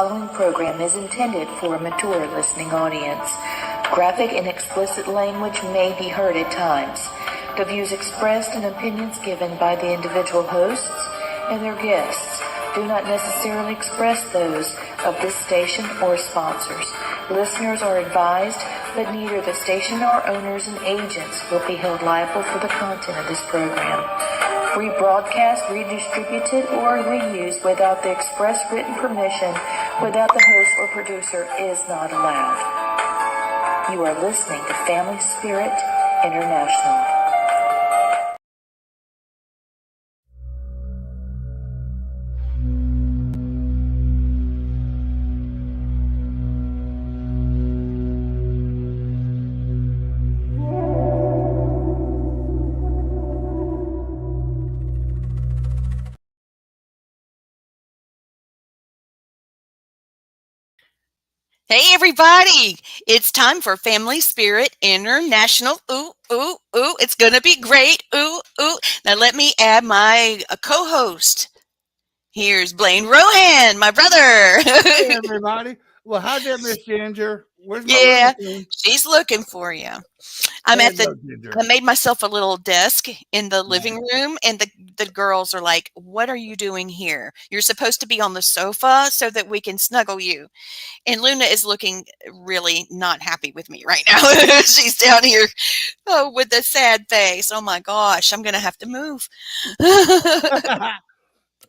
following program is intended for a mature listening audience. Graphic and explicit language may be heard at times. The views expressed and opinions given by the individual hosts and their guests do not necessarily express those of this station or sponsors. Listeners are advised that neither the station nor owners and agents will be held liable for the content of this program. Rebroadcast, redistributed, or reused without the express written permission without the host or producer is not allowed. You are listening to Family Spirit International. Hey everybody, it's time for Family Spirit International. Ooh, ooh, ooh, it's going to be great. Ooh, ooh. Now let me add my co-host. Here's Blaine Rohan, my brother. Hey everybody. Well, how did Miss Ginger? Where's my Yeah, little she's looking for you. I'm There at you the go, Ginger. I made myself a little desk in the living Nice. room, and the girls are like, "What are you doing here? You're supposed to be on the sofa so that we can snuggle you." And Luna is looking really not happy with me right now. She's down here with a sad face. Oh my gosh, I'm going to have to move.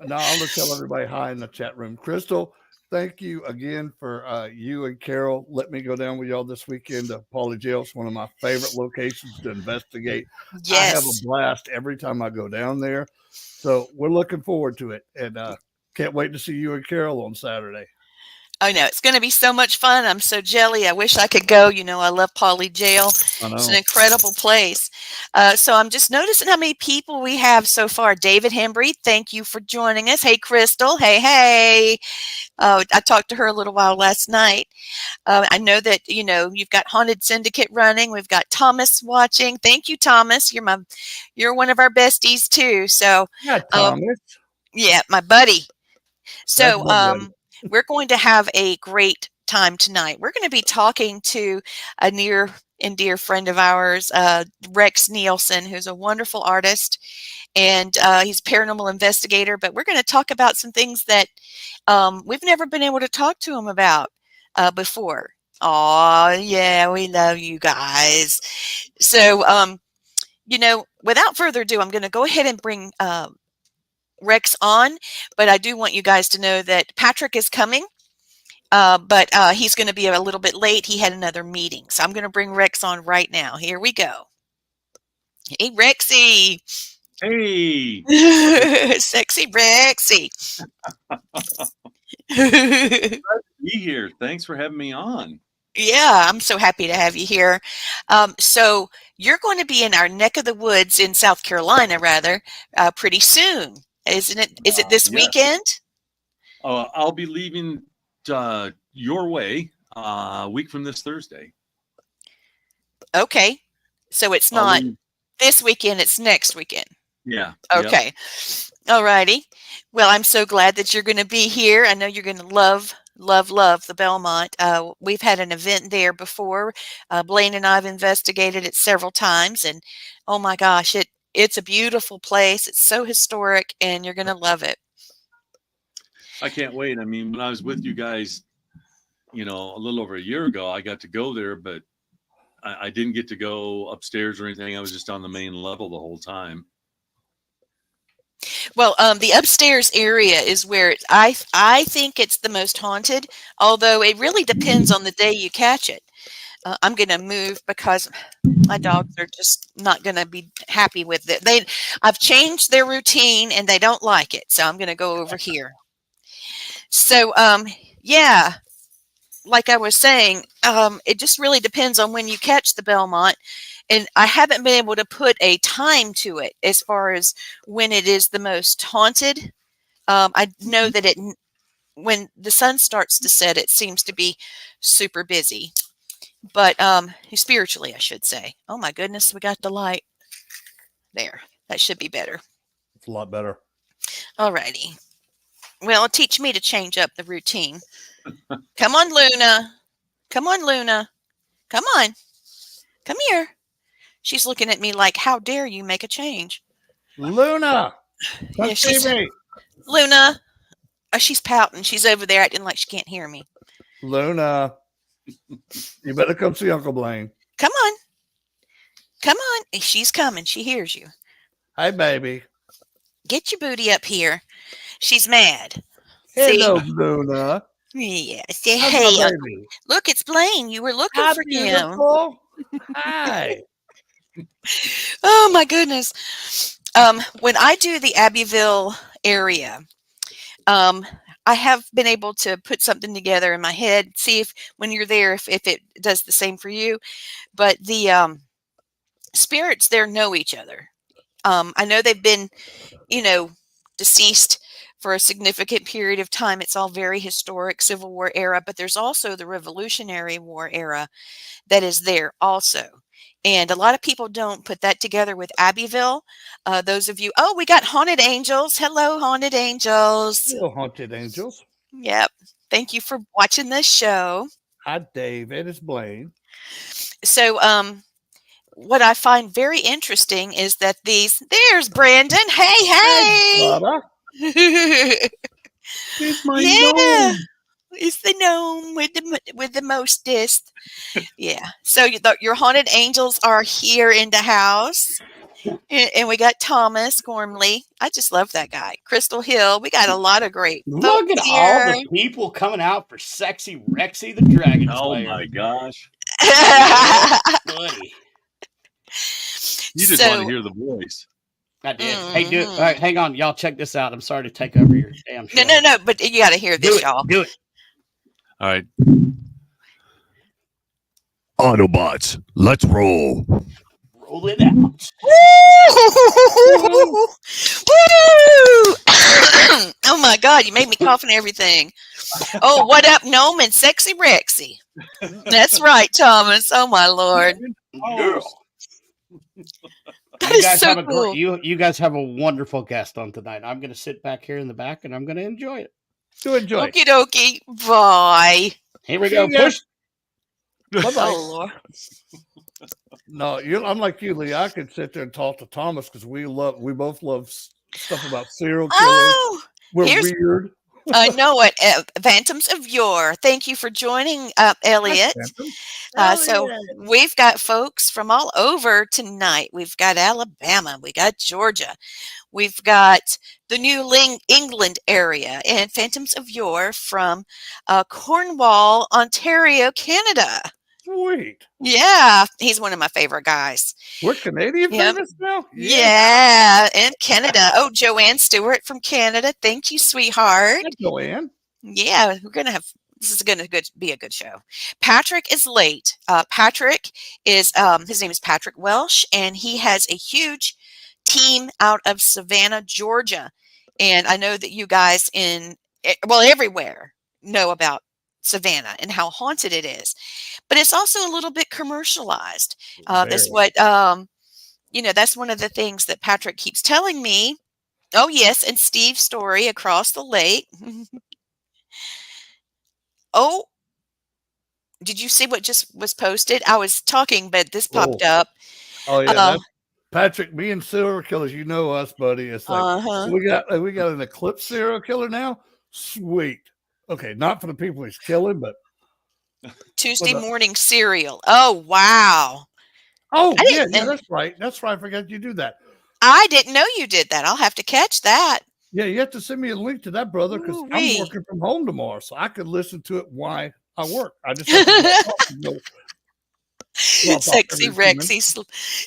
No, I'm gonna tell everybody hi in the chat room. Crystal, thank you again for you and Carol. Let me go down with y'all this weekend to Pauly Jail. It's one of my favorite locations to investigate. I have a Yes. blast every time I go down there. So we're looking forward to it. And can't wait to see you and Carol on Saturday. I know it's going to be so much fun. I'm so jelly. I wish I could go. You know, I love Pauly Jail. I It's an know. incredible place. So I'm just noticing how many people we have so far. David Hembry, thank you for joining us. Hey, Crystal. Hey, hey. I talked to her a little while last night. I know that you've got Haunted Syndicate running. We've got Thomas watching. Thank you, Thomas. You're one of our besties too. So, Yeah, um, Thomas. yeah, my buddy. That's So, my buddy. we're going to have a great time tonight. We're going to be talking to a near and dear friend of ours, Rex Nielsen, who's a wonderful artist, and he's a paranormal investigator. But we're going to talk about some things that we've never been able to talk to him about before. Oh, yeah, we love you guys. So, without further ado, I'm going to go ahead and bring Rex on, but I do want you guys to know that Patrick is coming, but he's going to be a little bit late. He had another meeting, so I'm going to bring Rex on right now. Here we go. Hey, Rexy. Hey. Sexy Rexy. Glad to be here. Thanks for having me on. Yeah, I'm so happy to have you here. So you're going to be in our neck of the woods in South Carolina, rather, pretty soon, isn't it? Is it this Yes. weekend? I'll be leaving your way a week from this Thursday. Okay. So it's I'll not leave. this weekend, it's next weekend. Yeah. Yep. Okay. All righty. Well, I'm so glad that you're going to be here. I know you're going to love, love, love the Belmont. We've had an event there before. Blaine and I have investigated it several times, and oh my gosh, it's a beautiful place. It's so historic, and you're going to love it. I can't wait. I mean, when I was with you guys, a little over a year ago, I got to go there, but I didn't get to go upstairs or anything. I was just on the main level the whole time. Well, the upstairs area is where I think it's the most haunted, although it really depends on the day you catch it. I'm going to move because my dogs are just not going to be happy with it. I've changed their routine and they don't like it, so I'm going to go over here. So, yeah, like I was saying, it just really depends on when you catch the Belmont. And I haven't been able to put a time to it as far as when it is the most haunted. I know that when the sun starts to set, it seems to be super busy. But spiritually, I should say. Oh my goodness, we got the light there. That should be better. It's a lot better. All righty. Well, teach me to change up the routine. Come on, Luna. Come on, Luna. Come on. Come here. She's looking at me like, how dare you make a change? Luna, come Yeah, see me. Luna. Oh, she's pouting. She's over there acting like she can't hear me. Luna, you better come see Uncle Blaine. Come on. Come on. She's coming. She hears you. Hey, baby. Get your booty up here. She's mad. Hello, See? Luna. Yeah. Say, How's hey, my Uncle. baby? Look, it's Blaine. You were looking Hi, for him. beautiful. Hi. Oh, my goodness. When I do the Abbeville area, I have been able to put something together in my head, see if when you're there, if it does the same for you. But the spirits there know each other. I know they've been, deceased for a significant period of time. It's all very historic Civil War era, but there's also the Revolutionary War era that is there also. And a lot of people don't put that together with Abbeville. Those of you, we got haunted angels. Hello, haunted angels. Hello, haunted angels. Yep. Thank you for watching this show. Hi, David. It's Blaine. So, what I find very interesting is that there's Brandon. Hey. Bubba. It's my Yeah. gnome. It's the gnome with the mostest. Yeah. So your haunted angels are here in the house. And we got Thomas Gormley. I just love that guy. Crystal Hill. We got a lot of great Look folks at here. all the people coming out for Sexy Rexy the Dragon Oh Slayer. my gosh. Yeah, buddy. You just want to hear the voice. I did. Hey, dude. All right, hang on. Y'all check this out. I'm sorry to take over your damn show. No. But you got to hear this, y'all. Do it. All right. Autobots, let's roll. Roll it out. Woo! Oh my God, you made me cough and everything. Oh, what up, Gnome and Sexy Rexy? That's right, Thomas. Oh my Lord. Girl. That You is guys so have a cool. you guys have a wonderful guest on tonight. I'm going to sit back here in the back and I'm going to enjoy it. To enjoy. Okie dokie. Bye. Here we See go. ya. Push. Bye-bye. Oh Lord. No, I'm like you, Lee. I could sit there and talk to Thomas because we both love stuff about serial killers. Oh, We're here's- weird. I know it. Phantoms of Yore. Thank you for joining, Elliot. So we've got folks from all over tonight. We've got Alabama. We got Georgia. We've got the New England area and Phantoms of Yore from Cornwall, Ontario, Canada. Sweet. Yeah, he's one of my favorite guys. We're Canadian Yep. famous now? Yeah, and Canada. Oh, Joanne Stewart from Canada. Thank you, sweetheart. Hi, Joanne. Yeah, this is going to be a good show. Patrick is late. Patrick is, his name is Patrick Welsh, and he has a huge team out of Savannah, Georgia. And I know that you guys everywhere know about Savannah and how haunted it is, but it's also a little bit commercialized. That's what, that's one of the things that Patrick keeps telling me. Oh yes. And Steve's story across the lake. Oh, did you see what just was posted? I was talking, but this popped up. Oh yeah, that's Patrick. Me and serial killers, you know us, buddy. It's like we got an eclipse serial killer now. Sweet. Okay, not for the people he's killing, but Tuesday morning cereal. Oh wow. Oh yeah, that's right. That's right. I forgot you do that. I didn't know you did that. I'll have to catch that. Yeah, you have to send me a link to that, brother, because I'm working from home tomorrow, so I could listen to it while I work. I just have to Sexy Rexy.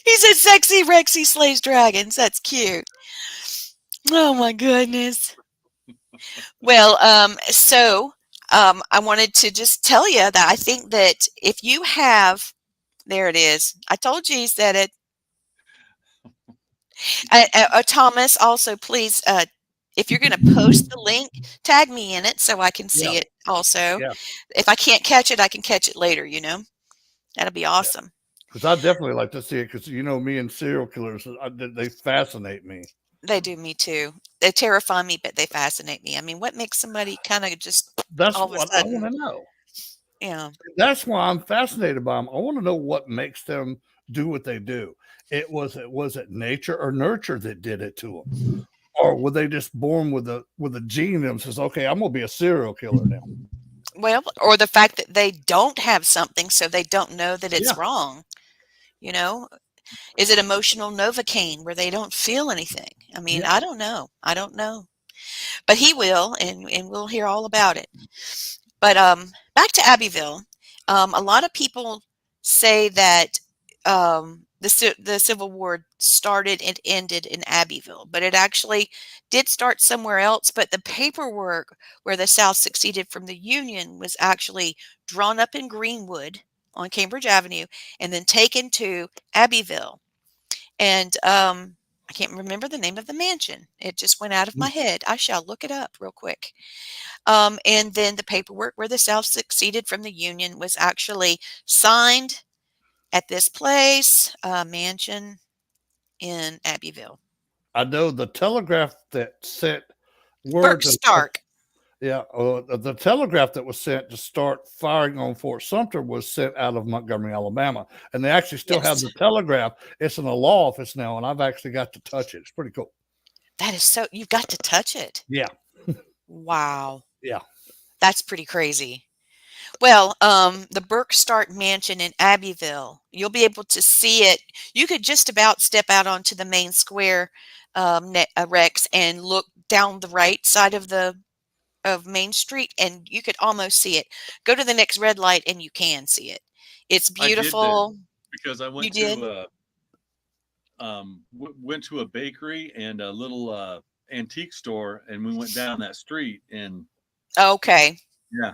He said Sexy Rexy slays dragons. That's cute. Oh my goodness. Well, I wanted to just tell you that I think that if you have, there it is. I told you he said it. Thomas, also please, if you're going to post the link, tag me in it so I can see it also. Yeah. If I can't catch it, I can catch it later, That'll be awesome. Because I definitely like to see it because, me and serial killers, they fascinate me. They do me too. They terrify me, but they fascinate me. I mean, what makes somebody kind of just That's all of a what I want sudden. to know. Yeah. That's why I'm fascinated by them. I want to know what makes them do what they do. Was it nature or nurture that did it to them, or were they just born with a gene that says, "Okay, I'm gonna be a serial killer now"? Well, or the fact that they don't have something, so they don't know that it's Yeah, wrong. You know, is it emotional novocaine where they don't feel anything? I mean, yeah. I don't know. I don't know. But he will, and we'll hear all about it. But back to Abbeville, a lot of people say that the Civil War started and ended in Abbeville, but it actually did start somewhere else. But the paperwork where the South seceded from the Union was actually drawn up in Greenwood on Cambridge Avenue and then taken to Abbeville. And I can't remember the name of the mansion. It just went out of my head. I shall look it up real quick. And then the paperwork where the South seceded from the Union was actually signed at this place, mansion in Abbeville. I know the telegraph that sent word Burke to Stark. yeah, the telegraph that was sent to start firing on Fort Sumter was sent out of Montgomery, Alabama, and they actually still have Yes. the telegraph. It's in a law office now, and I've actually got to touch it. It's pretty cool. That is so, you've got to touch it. Yeah, Wow. yeah. That's pretty crazy. Well, the Burke Stark Mansion in Abbeville, you'll be able to see it. You could just about step out onto the main square, Rex, and look down the right side of Main Street, and you could almost see it. Go to the next red light, and you can see it. It's I did there beautiful. because I You went did? to went to a bakery and a little antique store, and we went down that street, and Okay. yeah,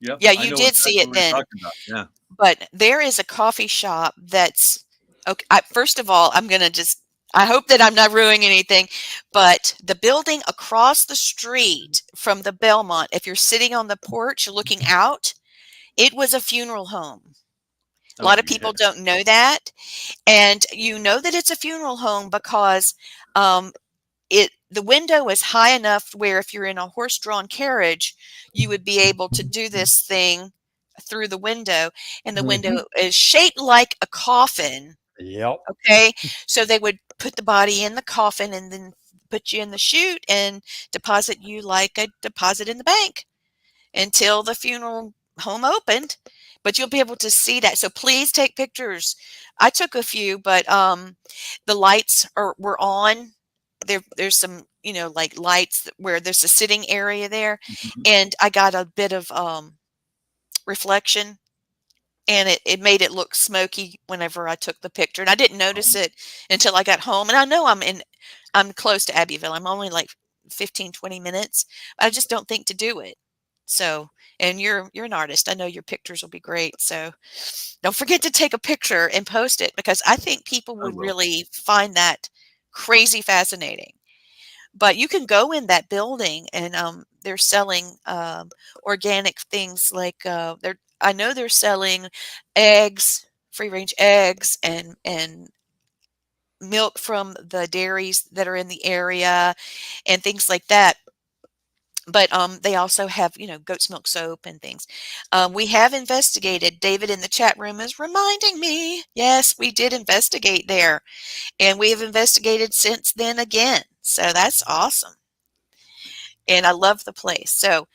yep, Yeah, I you know did see exactly it what you're then. talking about. Yeah, But there is a coffee shop that's okay. First of all, I'm gonna just. I hope that I'm not ruining anything, but the building across the street from the Belmont, if you're sitting on the porch looking out, it was a funeral home. A oh lot of yeah, people don't know that, and you know that it's a funeral home because um, the window is high enough where if you're in a horse-drawn carriage, you would be able to do this thing through the window, and the Mhm. window is shaped like a coffin, Yep. okay? So they would put the body in the coffin and then put you in the chute and deposit you like a deposit in the bank until the funeral home opened, but you'll be able to see that. So please take pictures. I took a few, but the lights were on. There's some, like lights where there's a sitting area there, mhm. and I got a bit of reflection, and it made it look smoky whenever I took the picture. And I didn't notice it until I got home. And I know I'm close to Abbeville. I'm only like 15-20 minutes. I just don't think to do it. So, and you're an artist. I know your pictures will be great. So don't forget to take a picture and post it because I think people I would will. really find that crazy fascinating. But you can go in that building and they're selling organic things like I know they're selling eggs, free range eggs and milk from the dairies that are in the area and things like that. But they also have, goat's milk soap and things. We have investigated. David in the chat room is reminding me. Yes, we did investigate there, and we have investigated since then again. So that's awesome. And I love the place. So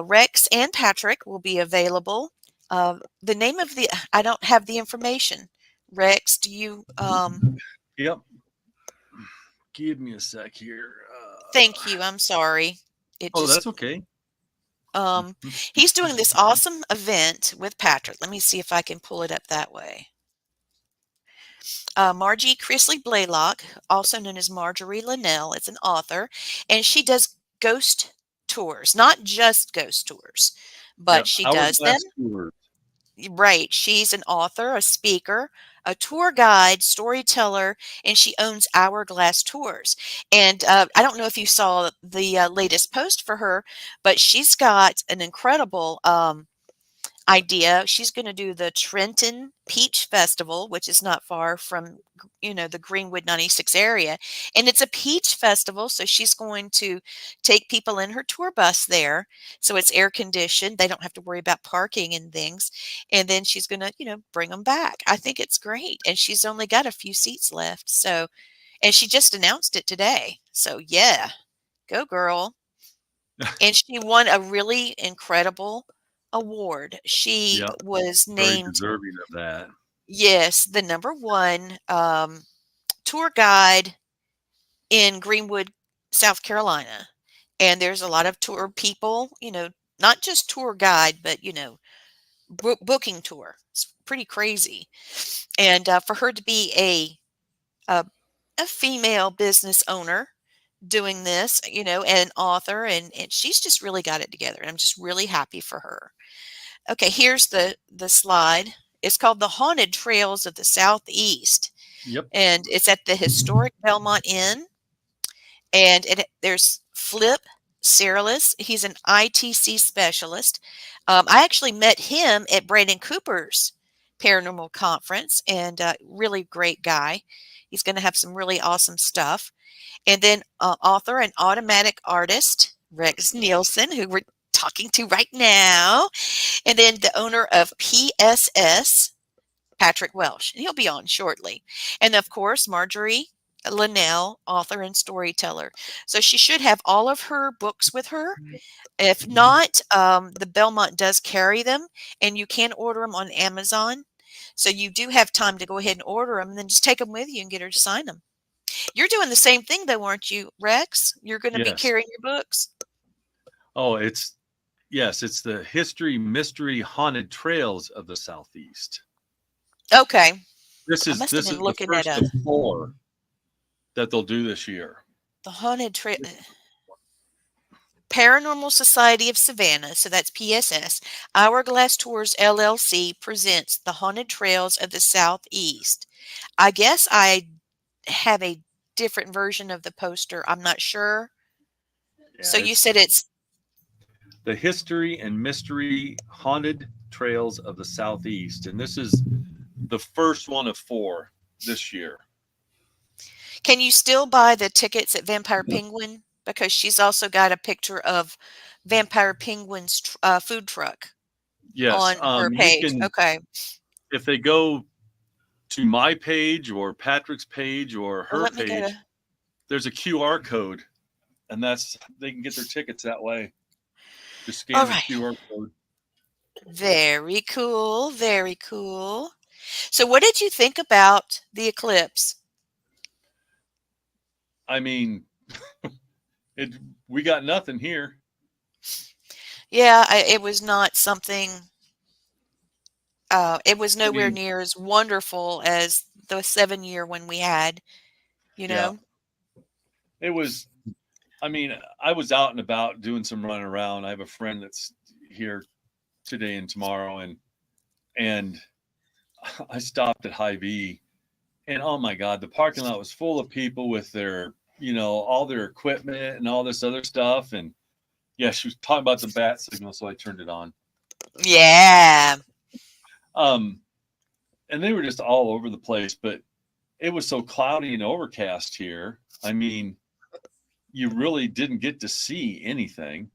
Rex and Patrick will be available. The name of I don't have the information. Rex, do you? Yep. Give me a sec here. Thank you. I'm sorry. It Oh, just that's okay. um, he's doing this awesome event with Patrick. Let me see if I can pull it up that way. Margie Chrisley Blaylock, also known as Marjorie Linnell, is an author, and she does ghost tours, not just ghost tours, but Yep. she does them. Hourglass tours. Right. She's an author, a speaker, a tour guide, storyteller, and she owns Hourglass Tours. And I don't know if you saw the latest post for her, but she's got an incredible idea. She's going to do the Trenton Peach Festival, which is not far from, the Greenwood 96 area. And it's a peach festival. So she's going to take people in her tour bus there. So it's air conditioned. They don't have to worry about parking and things. And then she's going to, bring them back. I think it's great. And she's only got a few seats left. So, and she just announced it today. So yeah, go girl. And she won a really incredible award. She Yep. was Very named, deserving of that. yes, the number one tour guide in Greenwood, South Carolina. And there's a lot of tour people, not just tour guide, but, booking tour. It's pretty crazy. And for her to be a, a female business owner doing this, and an author, and she's just really got it together. And I'm just really happy for her. Okay, here's the slide. It's called The Haunted Trails of the Southeast, Yep. and it's at the historic Belmont Inn. And there's Flip Cyrillus. He's an ITC specialist. I actually met him at Brandon Cooper's paranormal conference, and really great guy. He's going to have some really awesome stuff. And then author and automatic artist, Rex Nielsen, who we're talking to right now. And then the owner of PSS, Patrick Welsh. He'll be on shortly. And of course, Marjorie Linnell, author and storyteller. So she should have all of her books with her. If not, the Belmont does carry them, and you can order them on Amazon. So you do have time to go ahead and order them, and then just take them with you and get her to sign them. You're doing the same thing, though, aren't you, Rex? You're going to be Yes. carrying your books. Oh, it's the History, Mystery, Haunted Trails of the Southeast. Okay. This I is must have been the looking first at of 4 that they'll do this year. the Haunted Trail. Paranormal Society of Savannah, so that's PSS. Hourglass Tours LLC presents the Haunted Trails of the Southeast. I guess I have a different version of the poster. I'm not sure. Yeah, So you it's said it's the History and Mystery Haunted Trails of the Southeast, and this is the first one of 4 this year. Can you still buy the tickets at Vampire Penguin? Because she's also got a picture of Vampire Penguin's food truck Yes, on her you page. can, Okay. if they go to my page or Patrick's page or Well, her let me go page, to. there's a QR code, and they can get their tickets that way. Just All scan the right. QR code. Very cool. Very cool. So, what did you think about the eclipse? I mean, we got nothing here. Yeah, it was not something. It was I nowhere mean, near as wonderful as the 7-year one we had. You yeah, know. it was. I mean, I was out and about doing some running around. I have a friend that's here today and tomorrow, and I stopped at Hy-Vee, and oh my God, the parking lot was full of people with their, all their equipment and all this other stuff. And yeah, she was talking about the bat signal, so I turned it on. Yeah. And they were just all over the place, but it was so cloudy and overcast here. I mean, you really didn't get to see anything.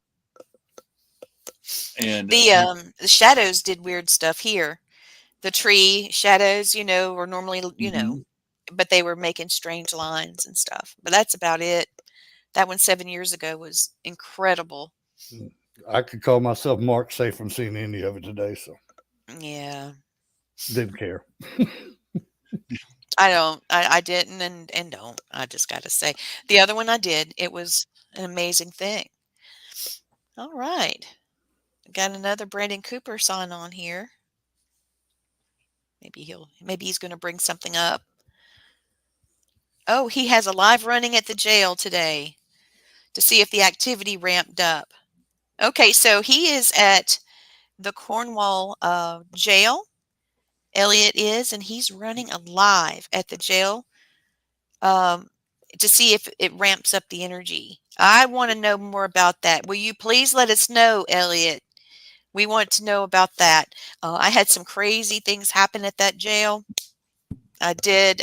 And The shadows did weird stuff here. The tree shadows, were normally, Mhm. but they were making strange lines and stuff. But that's about it. That one 7 years ago was incredible. I could call myself Mark safe from seeing any of it today, so Yeah. didn't care. I didn't and don't. I just got to say. The other one I did. It was an amazing thing. All right. Got another Brandon Cooper sign on here. Maybe he's going to bring something up. Oh, he has a live running at the jail today to see if the activity ramped up. Okay, so he is at the Cornwall jail. Elliot is, and he's running alive at the jail to see if it ramps up the energy. I want to know more about that. Will you please let us know, Elliot, We want to know about that. I had some crazy things happen at that jail. I did.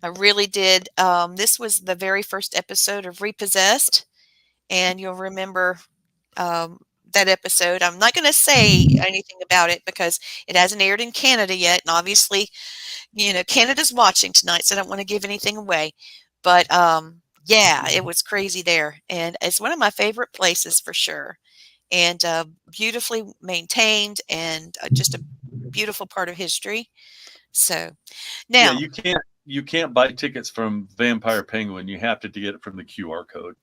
I really did. This was the very first episode of Repossessed, and you'll remember that episode. I'm not going to say anything about it because it hasn't aired in Canada yet, and obviously, Canada's watching tonight, so I don't want to give anything away. But yeah, it was crazy there, and it's one of my favorite places for sure, and beautifully maintained, and just a beautiful part of history. So Yeah, now, you can't buy tickets from Vampire Penguin. You have to get it from the QR code.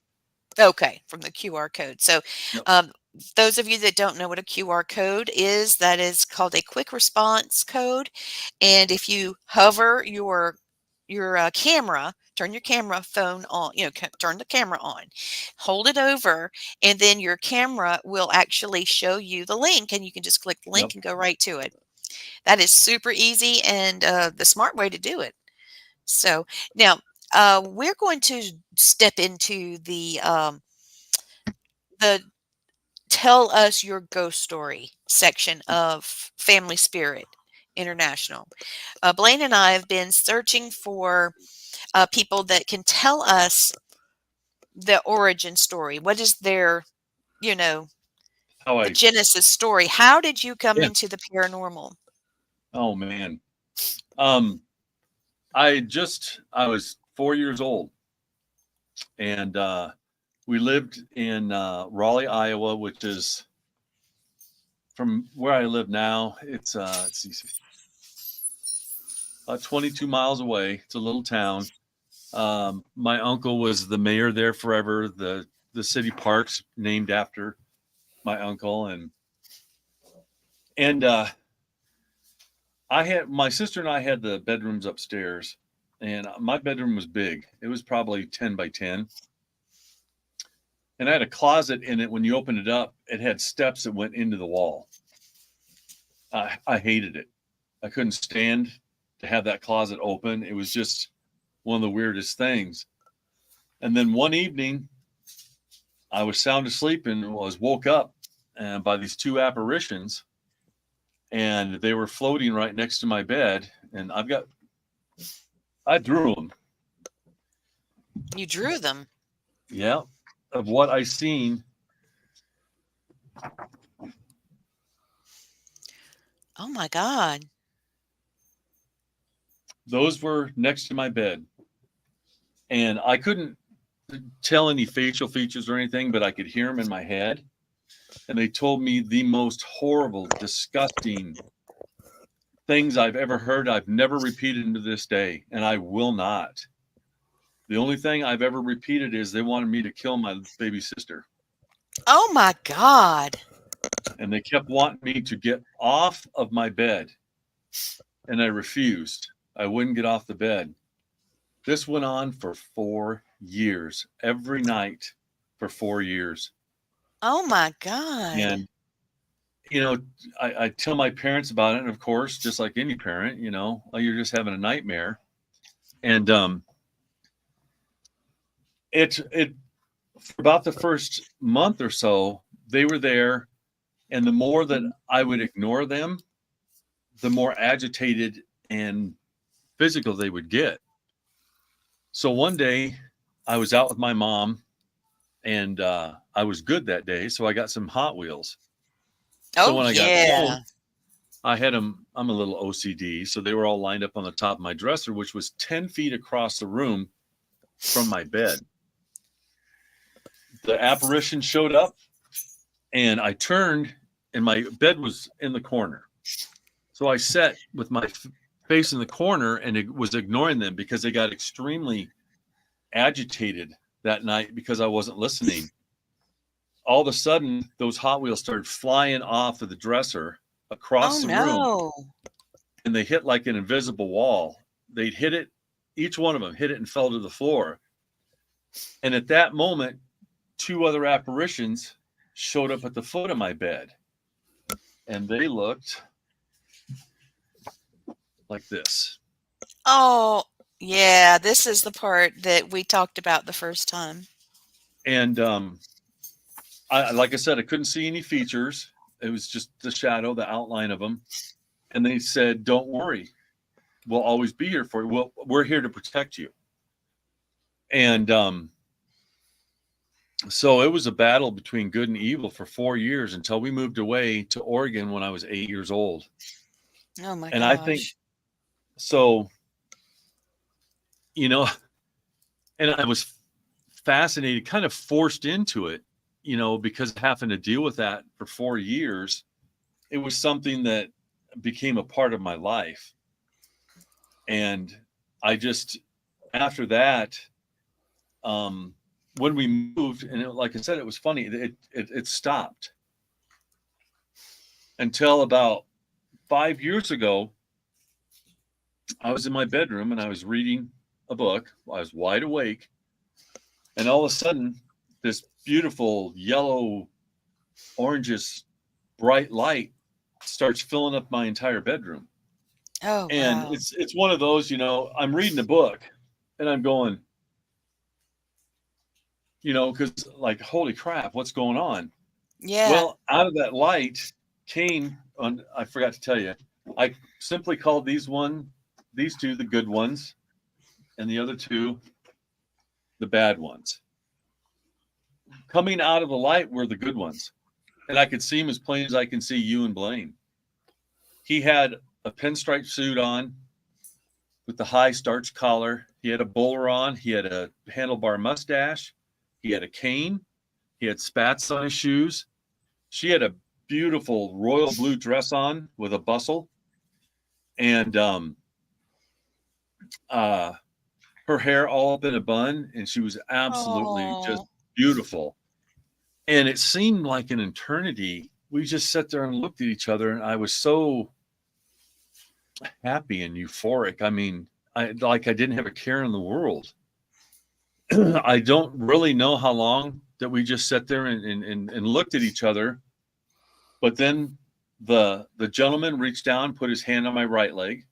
okay, from the QR code. So, Yep. those of you that don't know what a QR code is, that is called a quick response code. And if you hover your camera, turn your camera phone on, turn the camera on, hold it over, and then your camera will actually show you the link, and you can just click the Yep. link and go right to it. That is super easy and the smart way to do it. So now we're going to step into the tell us your ghost story section of Family Spirit International. Blaine and I have been searching for people that can tell us the origin story. What is their, the Genesis story? How did you come Yeah. into the paranormal? Oh man. I was 4 years old, and we lived in Raleigh, Iowa, which is from where I live now. It's let's see, about 22 miles away. It's a little town. My uncle was the mayor there forever. The city parks named after my uncle, and my sister and I had the bedrooms upstairs, and my bedroom was big. It was probably 10 by 10. And I had a closet in it. When you opened it up, it had steps that went into the wall. I hated it. I couldn't stand to have that closet open. It was just one of the weirdest things. And then one evening, I was sound asleep and was woke up by these two apparitions, and they were floating right next to my bed. And I drew them. You drew them. Yeah, of what I seen. Oh my God. Those were next to my bed. And I couldn't tell any facial features or anything, but I could hear them in my head. And they told me the most horrible, disgusting things I've ever heard. I've never repeated to this day, and I will not. The only thing I've ever repeated is they wanted me to kill my baby sister. Oh my God. And they kept wanting me to get off of my bed. And I refused. I wouldn't get off the bed. This went on for 4 years, every night for 4 years. Oh my God. And, I tell my parents about it. And of course, just like any parent, you're just having a nightmare. And it for about the first month or so, they were there. And the more that I would ignore them, the more agitated and physical they would get. So one day I was out with my mom, and I was good that day. So I got some Hot Wheels. Oh, So when I got yeah. home, I had them. I'm a little OCD. So they were all lined up on the top of my dresser, which was 10 feet across the room from my bed. The apparition showed up, and I turned, and my bed was in the corner. So I sat with my face in the corner, and it was ignoring them because they got extremely agitated that night because I wasn't listening. All of a sudden, those Hot Wheels started flying off of the dresser across the room, and they hit like an invisible wall. They'd hit it, each one of them hit it and fell to the floor. And at that moment, two other apparitions showed up at the foot of my bed, and they looked like this. Oh, yeah. This is the part that we talked about the first time. And like I said, I couldn't see any features. It was just the shadow, the outline of them. And they said, "Don't worry, we'll always be here for you. We're here to protect you." And so it was a battle between good and evil for 4 years until we moved away to Oregon when I was 8 years old. Oh my And I think gosh. so, you know, and I was fascinated, kind of forced into it, because having to deal with that for 4 years, it was something that became a part of my life. And I just, after that, when we moved, and like I said, it was funny, it stopped until about 5 years ago. I was in my bedroom and I was reading a book. I was wide awake, and all of a sudden, this beautiful yellow, orangish, bright light starts filling up my entire bedroom. Oh And wow. it's one of those, I'm reading a book, and I'm going, because like, holy crap, what's going on? Yeah. Well, out of that light came on. I forgot to tell you, I simply called these two the good ones, and the other two the bad ones. Coming out of the light were the good ones, and I could see him as plain as I can see you and Blaine. He had a pinstripe suit on with the high starch collar. He had a bowler on. He had a handlebar mustache. He had a cane. He had spats on his shoes. She had a beautiful royal blue dress on with a bustle, and her hair all up in a bun, and she was absolutely just Oh. beautiful. And it seemed like an eternity. We just sat there and looked at each other, and I was so happy and euphoric. I mean, I didn't have a care in the world. I don't really know how long that we just sat there and looked at each other. But then the gentleman reached down, put his hand on my right leg.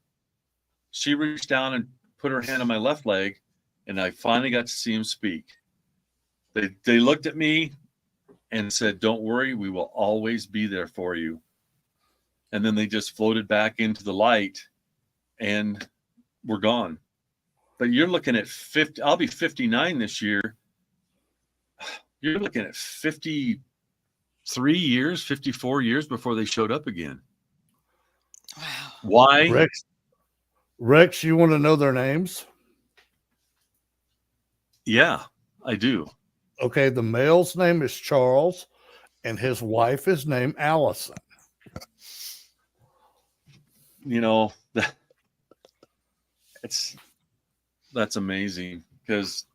She reached down and put her hand on my left leg, and I finally got to see him speak. They looked at me and said, "Don't worry, we will always be there for you." And then they just floated back into the light, and we're gone. But you're looking at 50. I'll be 59 this year. You're looking at 53 years, 54 years before they showed up again. Wow. Why? Rex, you want to know their names? Yeah, I do. Okay, the male's name is Charles, and his wife is named Allison. That's amazing, because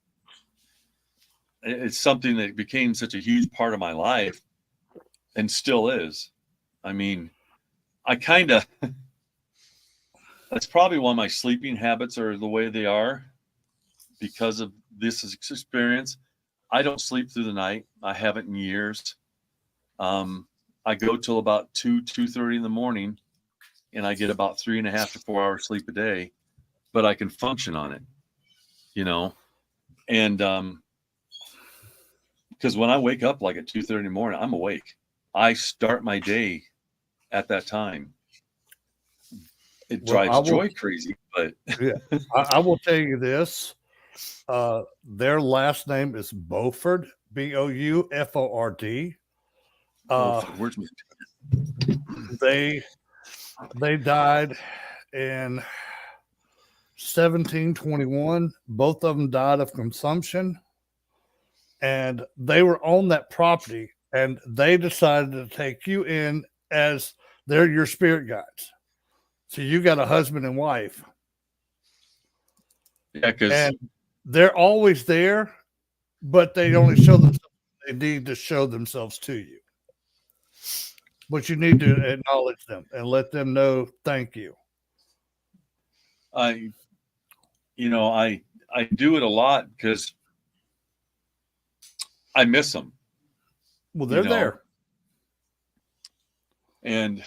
it's something that became such a huge part of my life and still is. I mean, that's probably why my sleeping habits are the way they are, because of this experience. I don't sleep through the night. I haven't in years. I go till about 2:30 in the morning, and I get about 3.5 to 4 hours sleep a day, but I can function on it, and because when I wake up like at 2:30 in the morning, I'm awake. I start my day at that time. It drives Joy crazy, but yeah, I will tell you this. Their last name is Beauford, Bouford. Where's my They died in 1721. Both of them died of consumption, and they were on that property, and they decided to take you in as they're your spirit guides. So you got a husband and wife. Yeah, because and they're always there, but they only show themselves. They need to show themselves to you, but you need to acknowledge them and let them know thank you. I do it a lot because I miss them. Well, they're there. And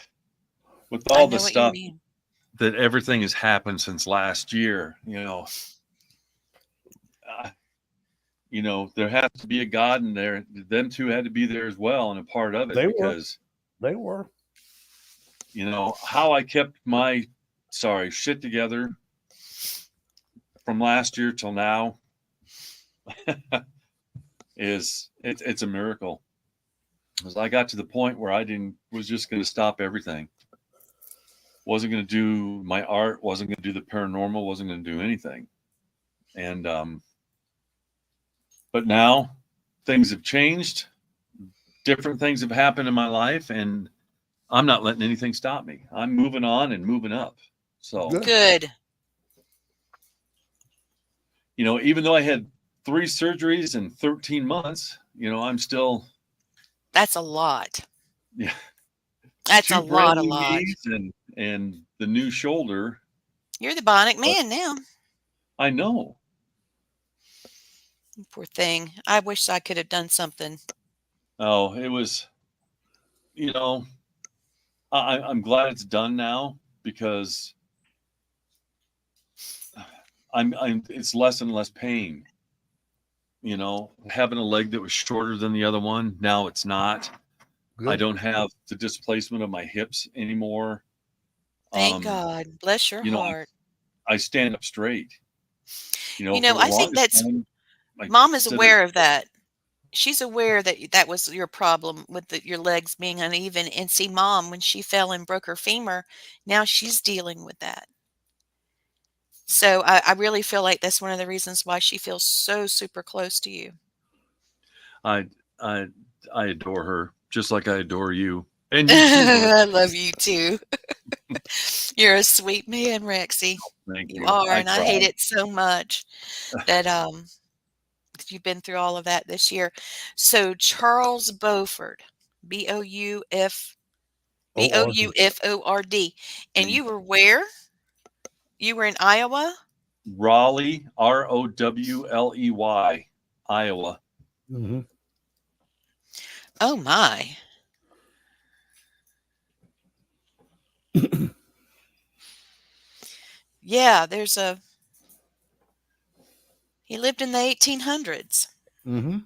with all the stuff that everything has happened since last year, there has to be a God in there. Them two had to be there as well and a part of it, because They were. You know, how I kept my shit together from last year till now it's a miracle. Because I got to the point where was just going to stop everything. Wasn't going to do my art, wasn't going to do the paranormal, wasn't going to do anything. And but now things have changed. Different things have happened in my life, and I'm not letting anything stop me. I'm moving on and moving up. So Good. You know, even though I had 3 surgeries in 13 months, you know, I'm still. That's a lot. Yeah. That's 2 a brand lot. new knees and the new shoulder. You're the bionic man now. I know. Poor thing. I wish I could have done something. Oh, it was, you know, I'm glad it's done now because it's less and less pain. You know, having a leg that was shorter than the other one, now it's not. Good. I don't have the displacement of my hips anymore. Thank God. Bless your heart. I stand up straight. You know, You know, for the I think longest that's time, Mom is aware of that. She's aware that that was your problem with your legs being uneven. And see, Mom, when she fell and broke her femur, now she's dealing with that. So I really feel like that's one of the reasons why she feels so super close to you. I I I adore her just like I adore you. And you too, I Lord. love you too. You're a sweet man, Rexy. Thank You you. are, I and I hate try. it so much that you've been through all of that this year. So Charles Beauford, Bouford, and you were where? You were in Iowa? Raleigh, Rowley, Iowa. Mm-hmm. Oh my. Yeah, he lived in the 1800s. Mm-hmm.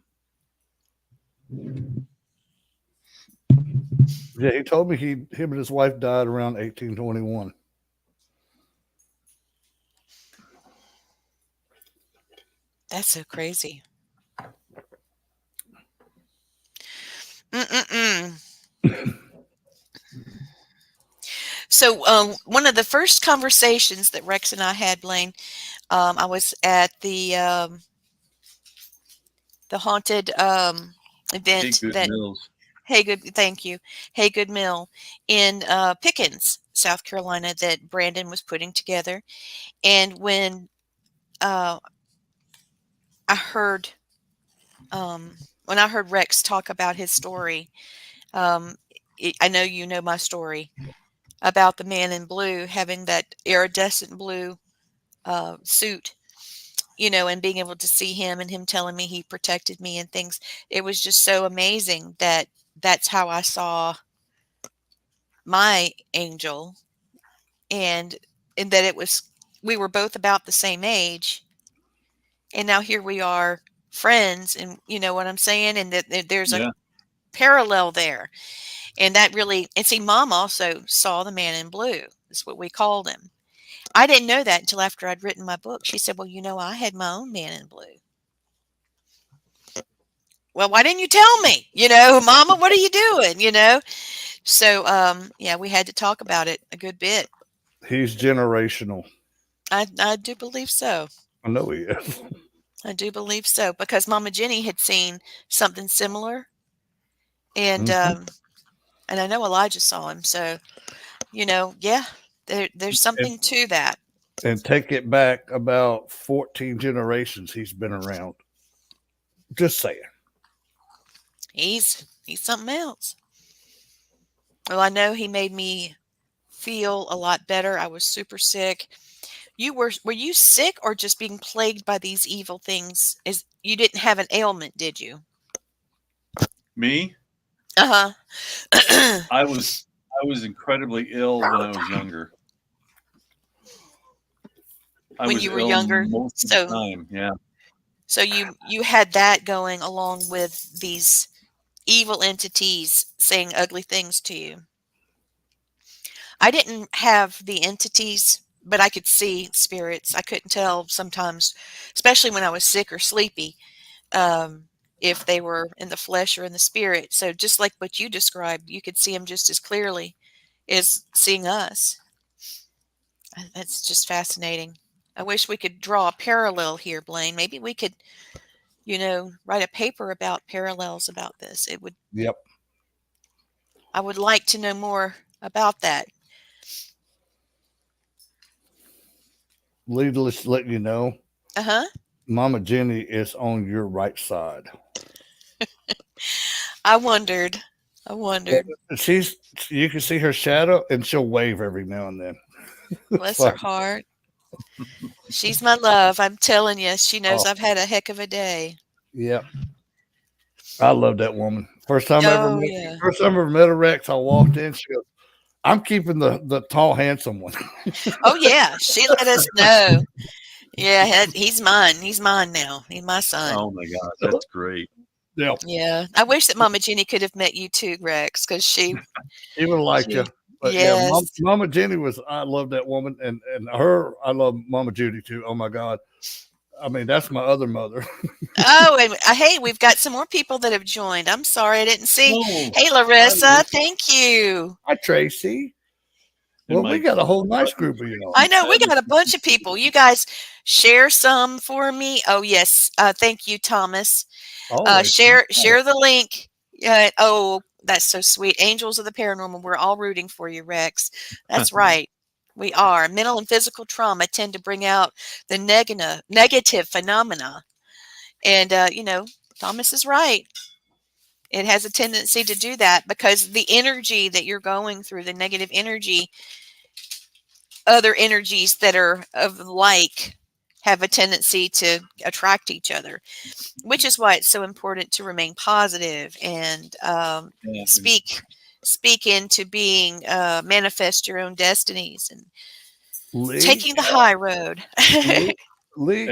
Yeah, he told me him and his wife died around 1821. That's so crazy. Mm-mm-mm. So one of the first conversations that Rex and I had, Blaine, I was at the haunted Hey, event good that Mills. Thank you, Haygood Mill in Pickens, South Carolina, that Brandon was putting together. And uh, I heard when I heard Rex talk about his story, um, I know you know my story about the man in blue having that iridescent blue suit, you know, and being able to see him and him telling me he protected me and things. It was just so amazing that that's how I saw my angel, and that we were both about the same age, and now here we are friends, and you know what I'm saying, and that there's a Yeah. parallel there. And that really, and see, Mom also saw the man in blue. That's what we called him. I didn't know that until after I'd written my book. She said, well, you know, I had my own man in blue. Well, why didn't you tell me? You know, Mama, what are you doing? You know? So, yeah, we had to talk about it a good bit. He's generational. I do believe so. I know he is. I do believe so because Mama Jenny had seen something similar, and Mm-hmm. and I know Elijah saw him. So, you know, yeah, there's something to that. And take it back about 14 generations he's been around. Just saying. He's something else. Well, I know he made me feel a lot better. I was super sick. Were you sick or just being plagued by these evil things? Is you didn't have an ailment, did you? Me? Uh-huh. I was incredibly ill when I was younger. I When was you were ill younger. most of the So time. Yeah. so you had that going along with these evil entities saying ugly things to you. I didn't have the entities, but I could see spirits. I couldn't tell sometimes, especially when I was sick or sleepy, um, if they were in the flesh or in the spirit. So just like what you described, you could see them just as clearly as seeing us. That's just fascinating. I wish we could draw a parallel here, Blaine. Maybe we could, write a paper about parallels about this. It would. Yep. I would like to know more about that. Needless to let you know, Uh-huh. Mama Jenny is on your right side. I wondered. I wondered. You can see her shadow, and she'll wave every now and then. Bless her heart. She's my love. I'm telling you, she knows I've had a heck of a day. Yep. I love that woman. First time I ever met her, Rex, I walked in, she goes, I'm keeping the tall, handsome one. Oh, yeah. She let us know. Yeah, he's mine. He's mine now. He's my son. Oh my God, that's great. Yeah. Yeah. I wish that Mama Jenny could have met you too, Rex, because she would have liked you. But yes. yeah, Mama Jenny I love that woman, and I love Mama Judy too. Oh my God. I mean, that's my other mother. Oh, and hey, we've got some more people that have joined. I'm sorry I didn't see. Oh, hey, Larissa, thank you. Hi, Tracy. Well, we got a whole nice group of you. I know we got a bunch of people. You guys share some for me. Oh yes, thank you, Thomas. Share the link. Oh, that's so sweet. Angels of the Paranormal. We're all rooting for you, Rex. That's right. We are. Mental and physical trauma tend to bring out the negative phenomena. And, Thomas is right. It has a tendency to do that because the energy that you're going through, the negative energy, other energies that are of like have a tendency to attract each other, which is why it's so important to remain positive and speak into being, manifest your own destinies and taking the high road. Lee,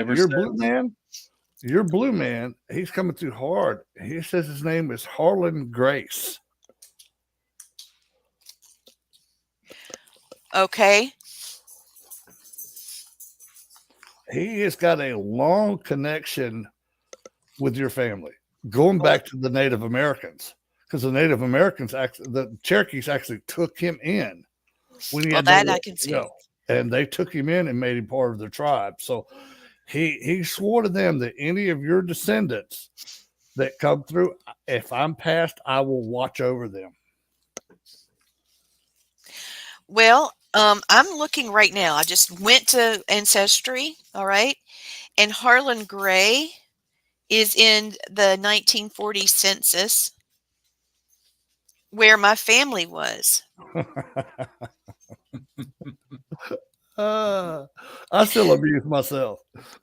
your blue man, he's coming through hard. He says his name is Harlan Grace. Okay. He has got a long connection with your family, going back to the Native Americans, because the Native Americans, the Cherokees actually took him in when he had I can see. And they took him in and made him part of their tribe. So he swore to them that any of your descendants that come through, if I'm passed, I will watch over them. Well, I'm looking right now. I just went to Ancestry, all right? And Harlan Gray is in the 1940 census where my family was. I still abuse myself.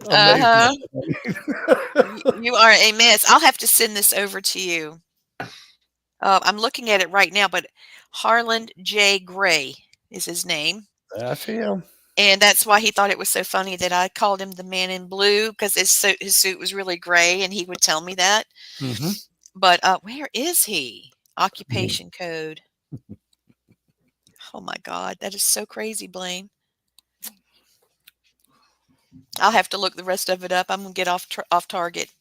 Uh-huh. You are a mess. I'll have to send this over to you. I'm looking at it right now, but Harlan J. Gray is his name. That's him. And that's why he thought it was so funny that I called him the man in blue, because his suit was really gray, and he would tell me that. Mm-hmm. But where is he? Occupation code. Oh, my God. That is so crazy, Blaine. I'll have to look the rest of it up. I'm going to get off target.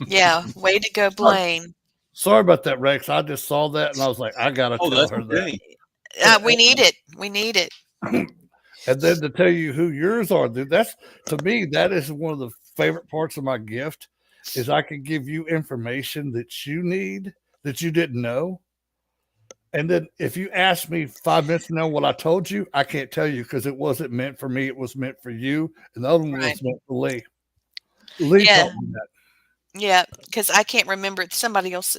Yeah, way to go, Blaine. Sorry about that, Rex. I just saw that, and I was like, I got to tell her that. We need it. We need it. And then to tell you who yours are, dude, that's, to me, that is one of the favorite parts of my gift, is I can give you information that you need, that you didn't know. And then if you ask me 5 minutes from now what I told you, I can't tell you because it wasn't meant for me. It was meant for you. And the other one was meant for Lee. Lee taught me that. Yeah, because I can't remember. Somebody else,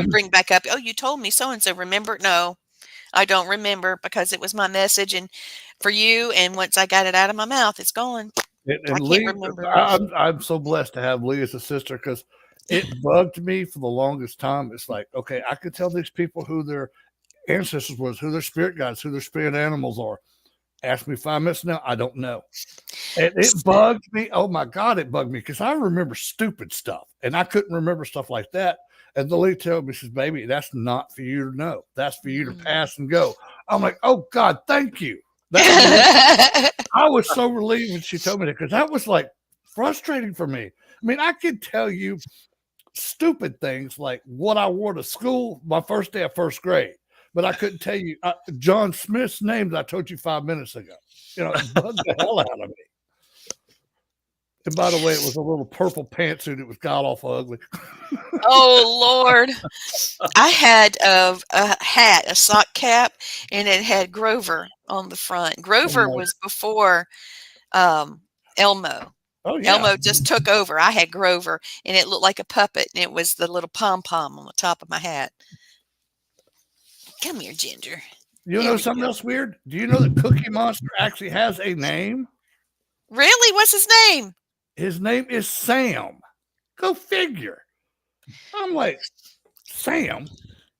bring back up, oh, you told me so-and-so. Remember? No, I don't remember because it was my message and for you. And once I got it out of my mouth, it's gone. And I Lee, can't remember. I'm so blessed to have Lee as a sister because it bugged me for the longest time. It's like, okay, I could tell these people who their ancestors was, who their spirit guides, who their spirit animals are. Ask me 5 minutes now, I don't know. And it bugged me. Oh my God, it bugged me because I remember stupid stuff and I couldn't remember stuff like that. And the lady told me, she says, baby, that's not for you to know. That's for you to pass and go. I'm like, oh God, thank you. I was so relieved when she told me that because that was like frustrating for me. I mean, I could tell you stupid things like what I wore to school my first day of first grade, but I couldn't tell you John Smith's name that I told you 5 minutes ago. You know, it bugged the hell out of me. And by the way, it was a little purple pantsuit. It was god awful ugly. Oh Lord. I had a hat, a sock cap, and it had Grover on the front. Grover was before Elmo. Oh yeah. Elmo just took over. I had Grover, and it looked like a puppet, and it was the little pom-pom on the top of my hat. Come here, Ginger. You know something else weird? Do you know that Cookie Monster actually has a name? Really? What's his name? His name is Sam. Go figure. I'm like, Sam?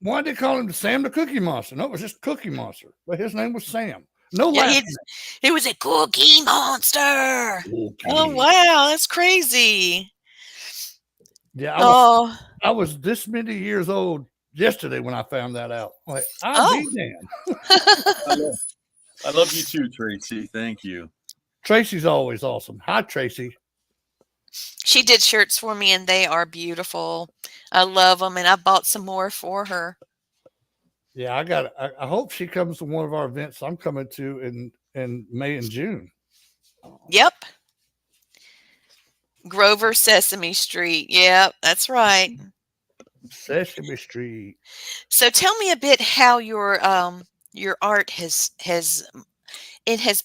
Why did they call him Sam the Cookie Monster? No, it was just Cookie Monster. But his name was Sam. No last name. It was a Cookie Monster. Oh, wow. That's crazy. Yeah, I was this many years old yesterday when I found that out. Like, I'll be damned. I love you too, Tracy. Thank you. Tracy's always awesome. Hi, Tracy. She did shirts for me, and they are beautiful. I love them, and I bought some more for her. Yeah, I hope she comes to one of our events I'm coming to in May and June. Yep. Grover Sesame Street. Yep, that's right. Sesame Street. So tell me a bit how your art has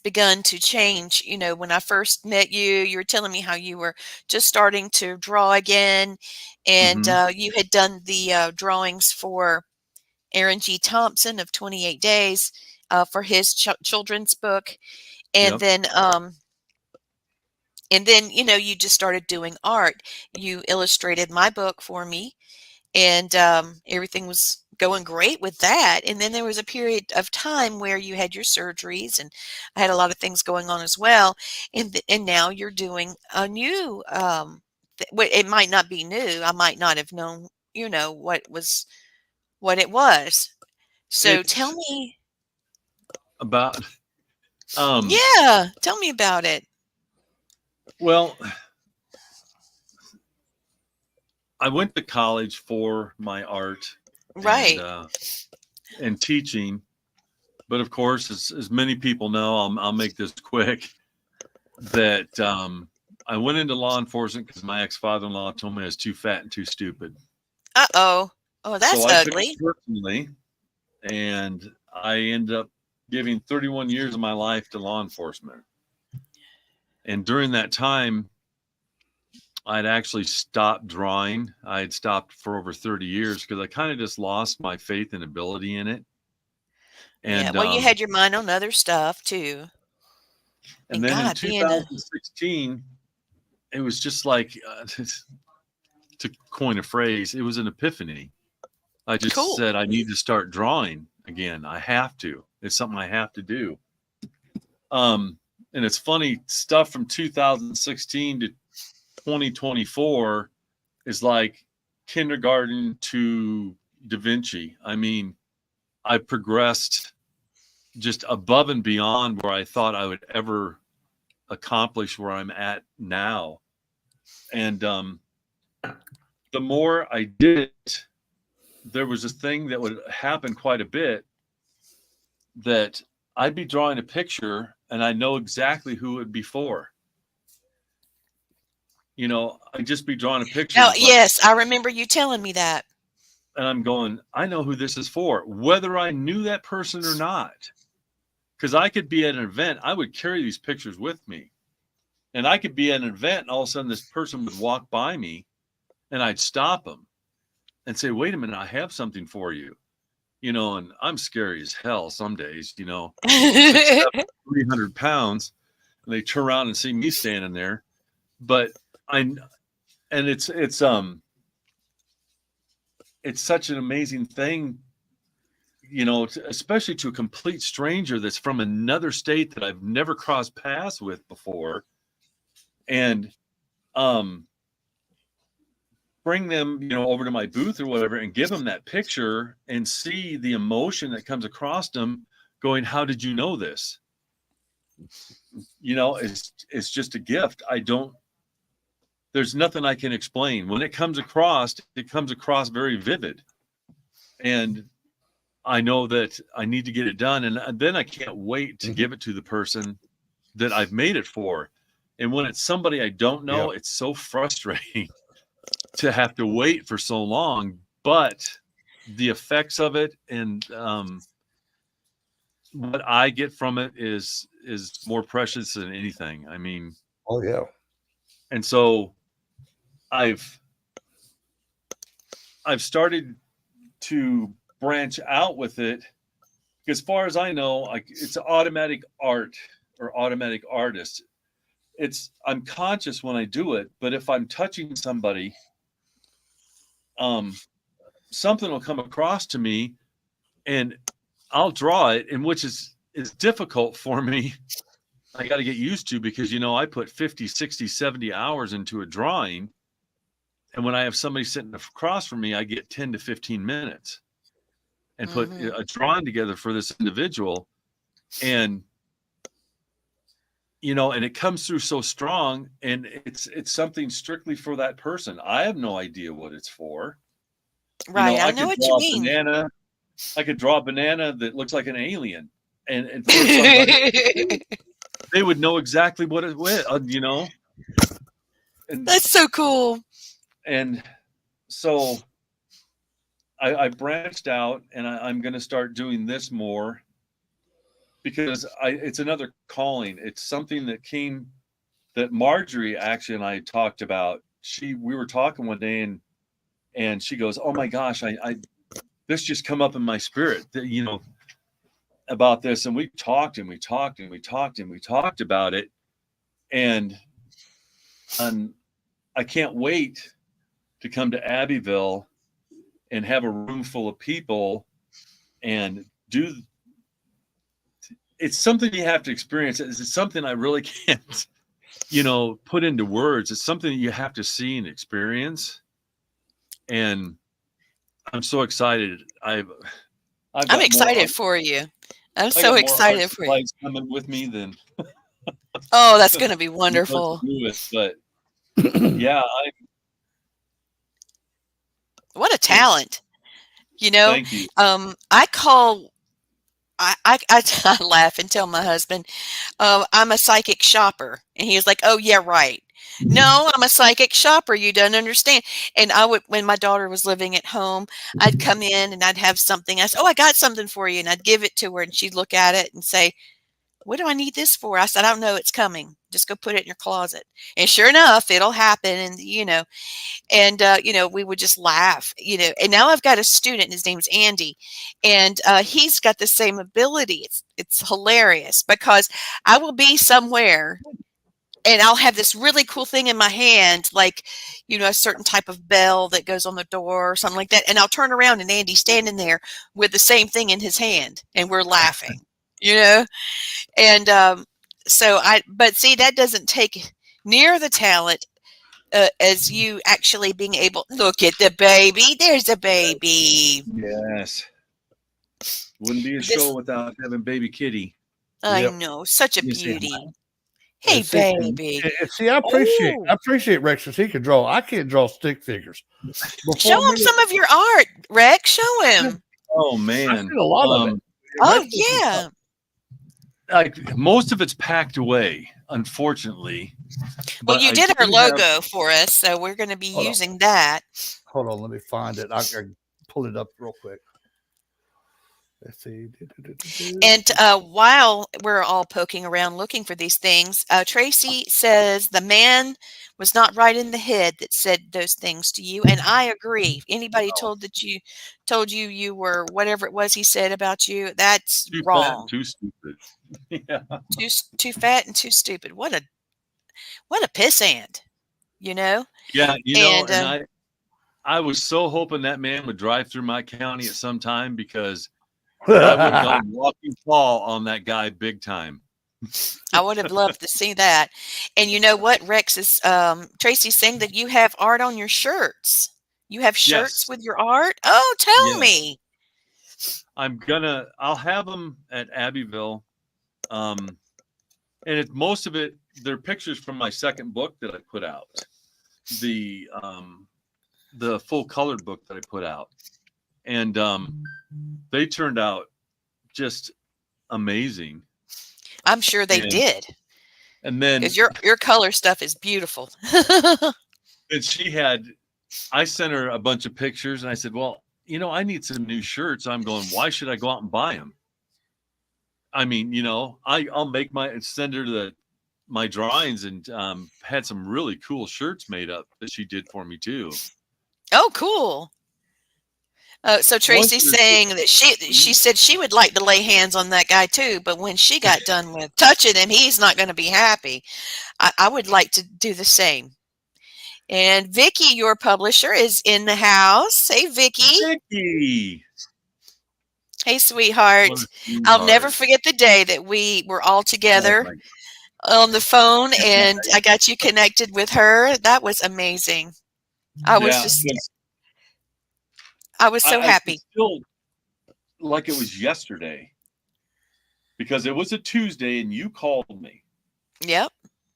begun to change. You know, when I first met you, you were telling me how you were just starting to draw again, and you had done the drawings for Aaron G. Thompson of 28 Days for his children's book, and then you know, you just started doing art. You illustrated my book for me, and everything was going great with that. And then there was a period of time where you had your surgeries, and I had a lot of things going on as well. And now you're doing a new. It might not be new. I might not have known, you know, what it was. So tell me about. Yeah, tell me about it. Well, I went to college for my art, right, and teaching, but of course, as many people know, I'll make this quick. That I went into law enforcement because my ex-father-in-law told me I was too fat and too stupid. Oh, that's so I ugly. took it personally, and I ended up giving 31 years of my life to law enforcement. And during that time, I'd actually stopped drawing. I had stopped for over 30 years because I kind of just lost my faith and ability in it. And yeah, well, you had your mind on other stuff too. And then in 2016, it was just like, to coin a phrase, it was an epiphany. I just said, I need to start drawing again. I have to. It's something I have to do. And it's funny, stuff from 2016 to 2024 is like kindergarten to Da Vinci. I mean, I progressed just above and beyond where I thought I would ever accomplish where I'm at now. And the more I did it, there was a thing that would happen quite a bit, that I'd be drawing a picture and I know exactly who it would be for. You know, I'd just be drawing a picture. Oh, yes, I remember you telling me that. And I'm going, I know who this is for, whether I knew that person or not. Because I could be at an event, I would carry these pictures with me. And I could be at an event, and all of a sudden this person would walk by me, and I'd stop them and say, wait a minute, I have something for you. You know, and I'm scary as hell some days, you know, 300 pounds, and they turn around and see me standing there. But it's such an amazing thing, you know, especially to a complete stranger that's from another state that I've never crossed paths with before. and bring them, over to my booth or whatever, and give them that picture and see the emotion that comes across them going, how did you know this? It's just a gift. There's nothing I can explain. When it comes across very vivid. And I know that I need to get it done. And then I can't wait to give it to the person that I've made it for. And when it's somebody I don't know, it's so frustrating to have to wait for so long. But the effects of it and what I get from it is more precious than anything. I mean, oh yeah. And so I've started to branch out with it. As far as I know, it's automatic art or automatic artist. I'm conscious when I do it, but if I'm touching somebody, something will come across to me and I'll draw it, and which is difficult for me. I got to get used to, because, I put 50, 60, 70 hours into a drawing. And when I have somebody sitting across from me, I get 10 to 15 minutes and put a drawing together for this individual. And, and it comes through so strong, and it's something strictly for that person. I have no idea what it's for. Right. I know what you mean. I could draw a banana that looks like an alien, and for somebody, they would know exactly what it was, And, that's so cool. And so I branched out, and I'm going to start doing this more, because it's another calling. It's something that Marjorie actually and I talked about. We were talking one day, and she goes, "Oh my gosh, this just come up in my spirit, about this." And we talked and we talked and we talked and we talked about it. And I can't wait to come to Abbeville and have a room full of people and do. It's something you have to experience. It's something I really can't, put into words. It's something that you have to see and experience. And I'm so excited. I'm excited for you. I'm so excited for you. Coming with me than. Oh, that's going to be wonderful. But yeah, what a talent! Thank you. I laugh and tell my husband, I'm a psychic shopper, and he was like, "Oh yeah, right." No, I'm a psychic shopper. You don't understand. And when my daughter was living at home, I'd come in and I'd have something. I said, "Oh, I got something for you," and I'd give it to her, and she'd look at it and say, "What do I need this for?" I said, "I don't know. It's coming. Just go put it in your closet." And sure enough, it'll happen. And, we would just laugh, and now I've got a student, his name's Andy, and he's got the same ability. It's hilarious, because I will be somewhere and I'll have this really cool thing in my hand, like, a certain type of bell that goes on the door or something like that. And I'll turn around and Andy's standing there with the same thing in his hand, and we're laughing, And but see, that doesn't take near the talent as you actually being able. Look at the baby. There's a baby. Yes. Wouldn't be a show without having baby kitty. I know, such a beauty. Hey, baby. See, I appreciate Rex, because he can draw. I can't draw stick figures. Show him some of your art, Rex. Show him. Oh man, I see a lot of it. Oh yeah. Like, most of it's packed away, unfortunately. Well, you did our logo for us, so we're going to be using that. Hold on, let me find it. I can pull it up real quick. Let's see. And while we're all poking around looking for these things, Tracy says the man was not right in the head that said those things to you, and I agree. Anybody told you you were whatever it was he said about you, that's too wrong. Fat, too stupid. Yeah. Too fat and too stupid. What a pissant, Yeah, and I was so hoping that man would drive through my county at some time, because I would have gone walking tall on that guy big time. I would have loved to see that. And you know what, Rex is Tracy's saying that you have art on your shirts. You have shirts Yes. with your art? Oh, tell Yes. me. I'll have them at Abbeville. And most of it, they're pictures from my second book that I put out. The full colored book that I put out. And they turned out just amazing. I'm sure they And, did. And then because your color stuff is beautiful. and I sent her a bunch of pictures and I said, well, I need some new shirts. I'm going, why should I go out and buy them? I mean, I'll send her my drawings, and had some really cool shirts made up that she did for me too. Oh, cool. So Tracy's saying that she said she would like to lay hands on that guy too, but when she got done with touching him, he's not going to be happy. I would like to do the same. And Vicky, your publisher, is in the house. Hey, Vicky. Vicky. Hey, sweetheart. I'll never forget the day that we were all together on the phone and I got you connected with her. That was amazing. I was so happy. I feel like it was yesterday because it was a Tuesday and you called me. Yep.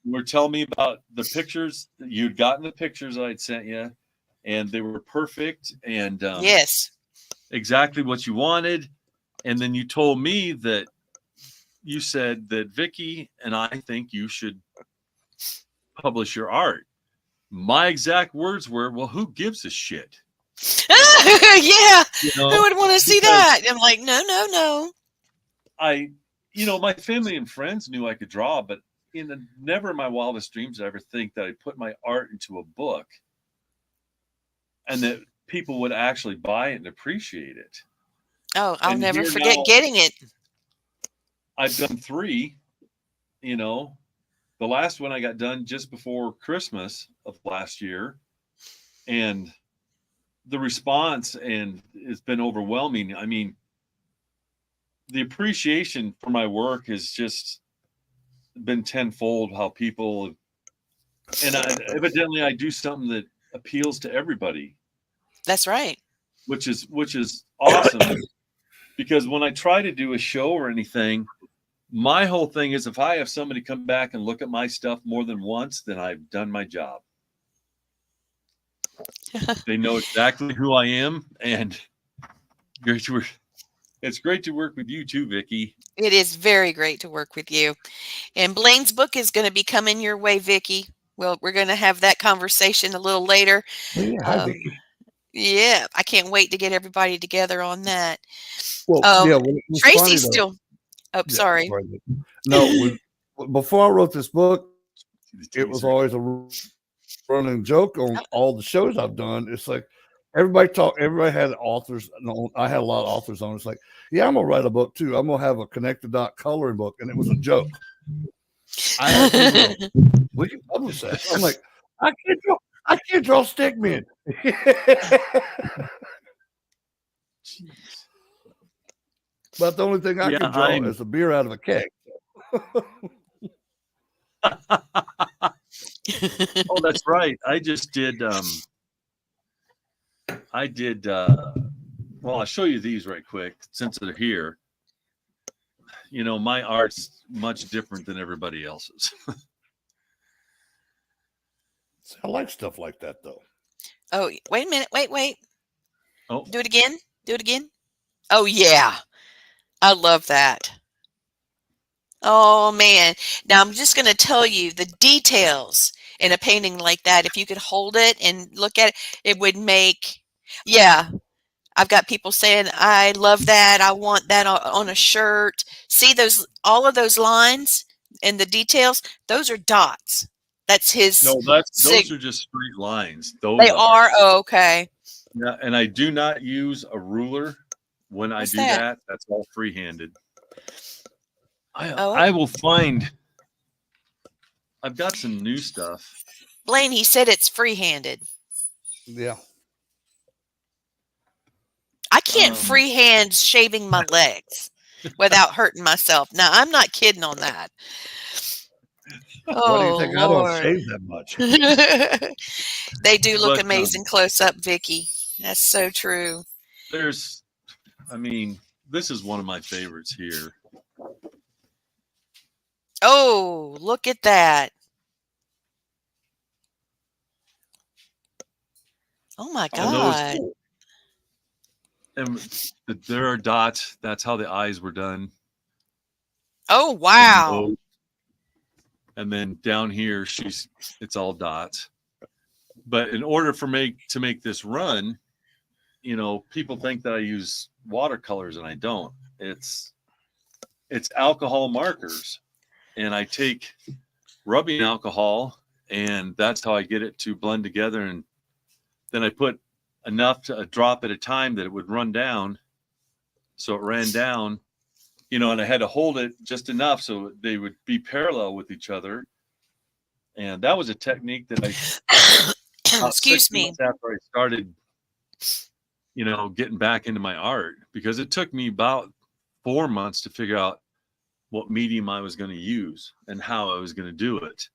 You were telling me about the pictures. You'd gotten the pictures that I'd sent you and they were perfect and yes, exactly what you wanted. And then you told me that you said that Vicky and I think you should publish your art. My exact words were, well, who gives a shit? Yeah. Who would want to see that? I'm like, no. My family and friends knew I could draw, but never in my wildest dreams did I ever think that I'd put my art into a book and that people would actually buy it and appreciate it. Oh, I'll never forget getting it. I've done 3, the last one I got done just before Christmas of last year. And the response and it's been overwhelming. I mean, the appreciation for my work has just been tenfold how people, and evidently I do something that appeals to everybody. That's right. Which is awesome because when I try to do a show or anything, my whole thing is if I have somebody come back and look at my stuff more than once, then I've done my job. They know exactly who I am, and it's great to work with you too, Vicky. It is very great to work with you. And Blaine's book is going to be coming your way, Vicky. Well, we're going to have that conversation a little later. Yeah, Vicky. Yeah, I can't wait to get everybody together on that. Well, Tracy's still. Oh, yeah, sorry. No, before I wrote this book, it was always a running joke on all the shows I've done. It's like everybody had authors. No, I had a lot of authors on. It's like, yeah, I'm gonna write a book too. I'm gonna have a connected dot coloring book, and it was a joke. I had to we can publish that. I'm like, I can't draw stickmen. But the only thing I can draw is a beer out of a keg. Oh, that's right. I just did. Well, I'll show you these right quick since they're here. My art's much different than everybody else's. I like stuff like that, though. Oh, wait a minute. Wait. Oh, do it again. Oh, yeah. I love that. Oh, man. Now, I'm just going to tell you the details in a painting like that. If you could hold it and look at it, it would make, yeah. I've got people saying, I love that. I want that on a shirt. See all of those lines and the details? Those are dots. That's his. No, those are just straight lines. They are? Oh, okay. Yeah, and I do not use a ruler when I do that. That's all freehanded. I will find. I've got some new stuff. Blaine, he said it's freehanded. Yeah. I can't freehand shaving my legs. without hurting myself. Now, I'm not kidding on that. What do you Oh, think? I don't Lord. shave that much. They do look But amazing close up, Vicky. That's so true. there's, I mean, this is one of my favorites here. Oh, look at that. Oh my And those, God. and there are dots. That's how the eyes were done. Oh, The wow. nose. And then down here, it's all dots. But in order for me to make this run, people think that I use watercolors, and I don't. It's alcohol markers, and I take rubbing alcohol, and that's how I get it to blend together. And then I put enough to a drop at a time that it would run down. So it ran down, and I had to hold it just enough so they would be parallel with each other. And that was a technique that about Excuse 6 me. months after I started, getting back into my art, because it took me about 4 months to figure out what medium I was going to use and how I was going to do it.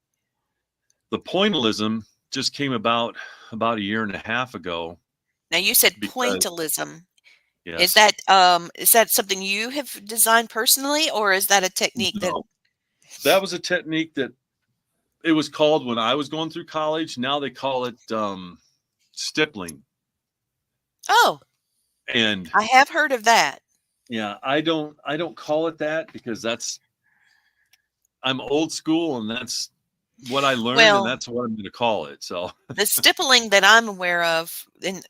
The pointillism just came about a 1.5 years ago. Now you said Because pointillism. yes, Is that something you have designed personally, or is that a technique that? no, that was a technique that it was called when I was going through college. Now they call it stippling. Oh, And I have heard of that. yeah, I don't call it that because I'm old school, and that's what I learned, and Well, that's what I'm going to call it. So the stippling that I'm aware of, and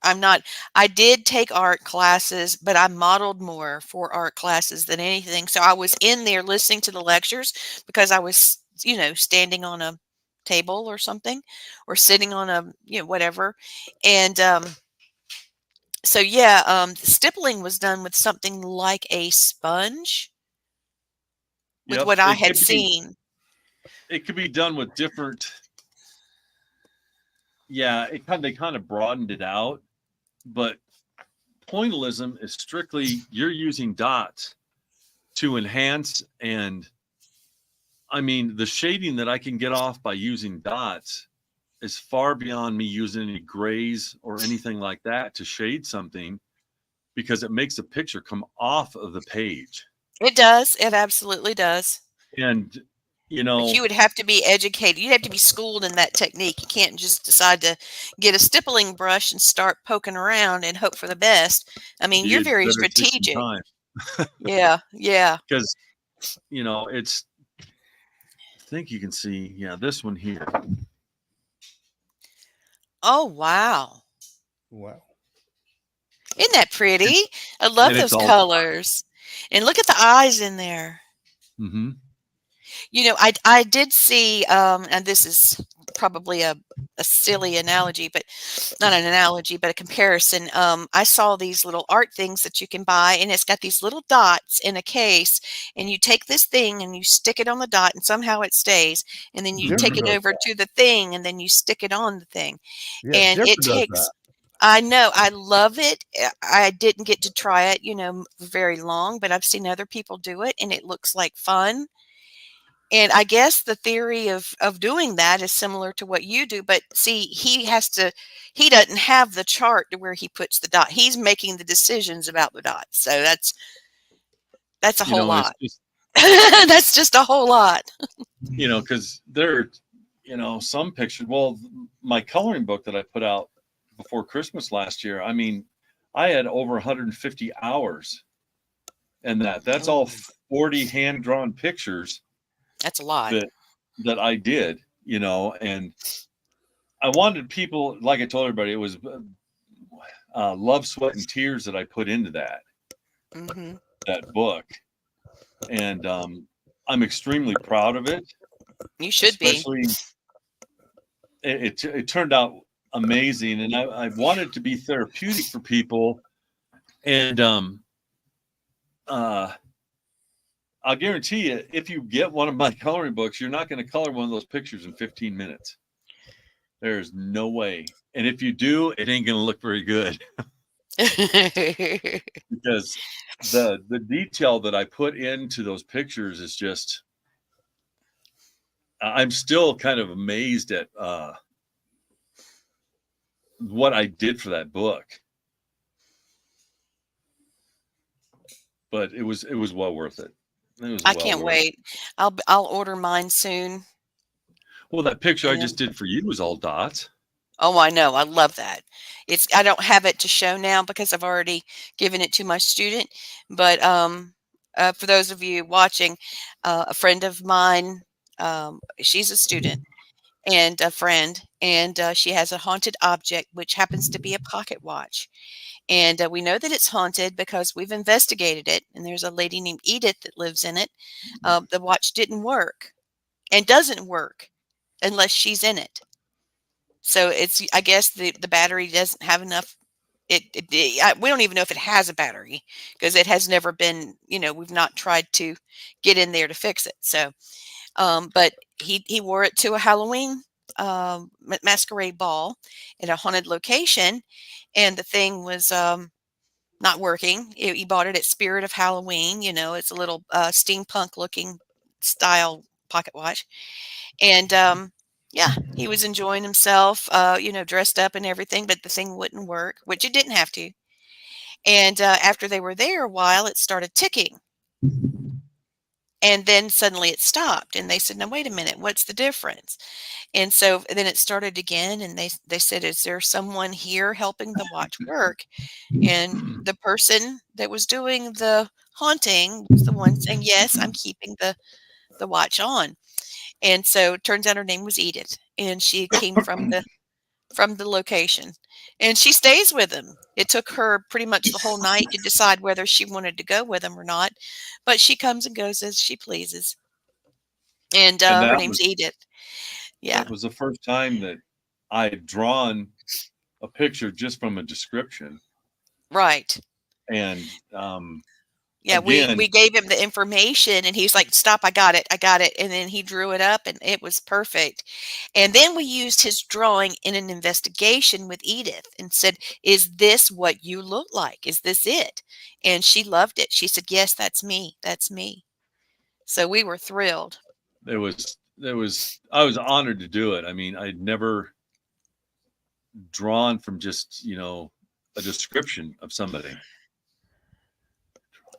I'm not. I did take art classes, but I modeled more for art classes than anything. So I was in there listening to the lectures because I was, standing on a table or something, or sitting on a, whatever, and so yeah, stippling was done with something like a sponge, with yep, what I had seen. it could be done with different. Yeah, they kind of broadened it out, but pointillism is strictly you're using dots to enhance. And I mean, the shading that I can get off by using dots is far beyond me using any grays or anything like that to shade something, because it makes the picture come off of the page. It does. It absolutely does. And But you would have to be educated. You'd have to be schooled in that technique. You can't just decide to get a stippling brush and start poking around and hope for the best. I mean, you're you'd very better take some strategic. time, Yeah, yeah. because it's, I think you can see, yeah, this one here. Oh, wow. Wow. Isn't that pretty? I love And it's those all colors. And look at the eyes in there. mm-hmm. I did see, and this is probably a silly analogy, but not an analogy, but a comparison. I saw these little art things that you can buy, and it's got these little dots in a case, and you take this thing and you stick it on the dot, and somehow it stays, and then you take Jipper it does over that. to the thing, and then you stick it on the thing, Yeah, and Jipper it does takes. that. I know, I love it. I didn't get to try it, very long, but I've seen other people do it, and it looks like fun. And I guess the theory of doing that is similar to what you do, but see, he doesn't have the chart to where he puts the dot. He's making the decisions about the dots. So that's a whole It's lot. just, That's just a whole lot. because there, some pictures. Well, my coloring book that I put out before Christmas last year, I mean, I had over 150 hours, and that's all 40 hand drawn pictures That's a lot. that I did, and I wanted people, like I told everybody, it was love, sweat, and tears that I put into Hmm. that book, and I'm extremely proud of it. You should be. Especially, it turned out amazing, and I wanted it to be therapeutic for people, and I'll guarantee you, if you get one of my coloring books, you're not going to color one of those pictures in 15 minutes. There's no way. And if you do, it ain't going to look very good. because the detail that I put into those pictures is just, I'm still kind of amazed at what I did for that book. But it was well worth it. It was I well can't worth it. wait. I'll order mine soon. Well, that picture I And just did for you was all dots. oh, I know. I love that. I don't have it to show now because I've already given it to my student. But for those of you watching, a friend of mine, she's a student and a friend, and she has a haunted object, which happens to be a pocket watch. And we know that it's haunted because we've investigated it. And there's a lady named Edith that lives in it. The watch didn't work and doesn't work unless she's in it. So I guess the battery doesn't have enough. We don't even know if it has a battery because it has never been, we've not tried to get in there to fix it. So, but he wore it to a Halloween masquerade ball at a haunted location, and the thing was not working. He bought it at Spirit of Halloween. It's a little steampunk looking style pocket watch. And yeah, he was enjoying himself, dressed up and everything, but the thing wouldn't work, which it didn't have to. And after they were there a while, it started ticking. And then suddenly it stopped. And they said, "Now, wait a minute, what's the difference?" And so then it started again. And they said, "Is there someone here helping the watch work?" And the person that was doing the haunting was the one saying, "Yes, I'm keeping the watch on." And so it turns out her name was Edith, and she came from the location, and she stays with him. It took her pretty much the whole night to decide whether she wanted to go with him or not, but she comes and goes as she pleases. And And her name's Edith. Yeah, that was the first time that I had drawn a picture just from a description. right. And Yeah, again, we gave him the information and he's like, "Stop, I got it. I got it." And then he drew it up and it was perfect. And then we used his drawing in an investigation with Edith and said, "Is this what you look like? Is this it?" And she loved it. She said, "Yes, that's me. That's me." So we were thrilled. I was honored to do it. I mean, I'd never drawn from just, a description of somebody.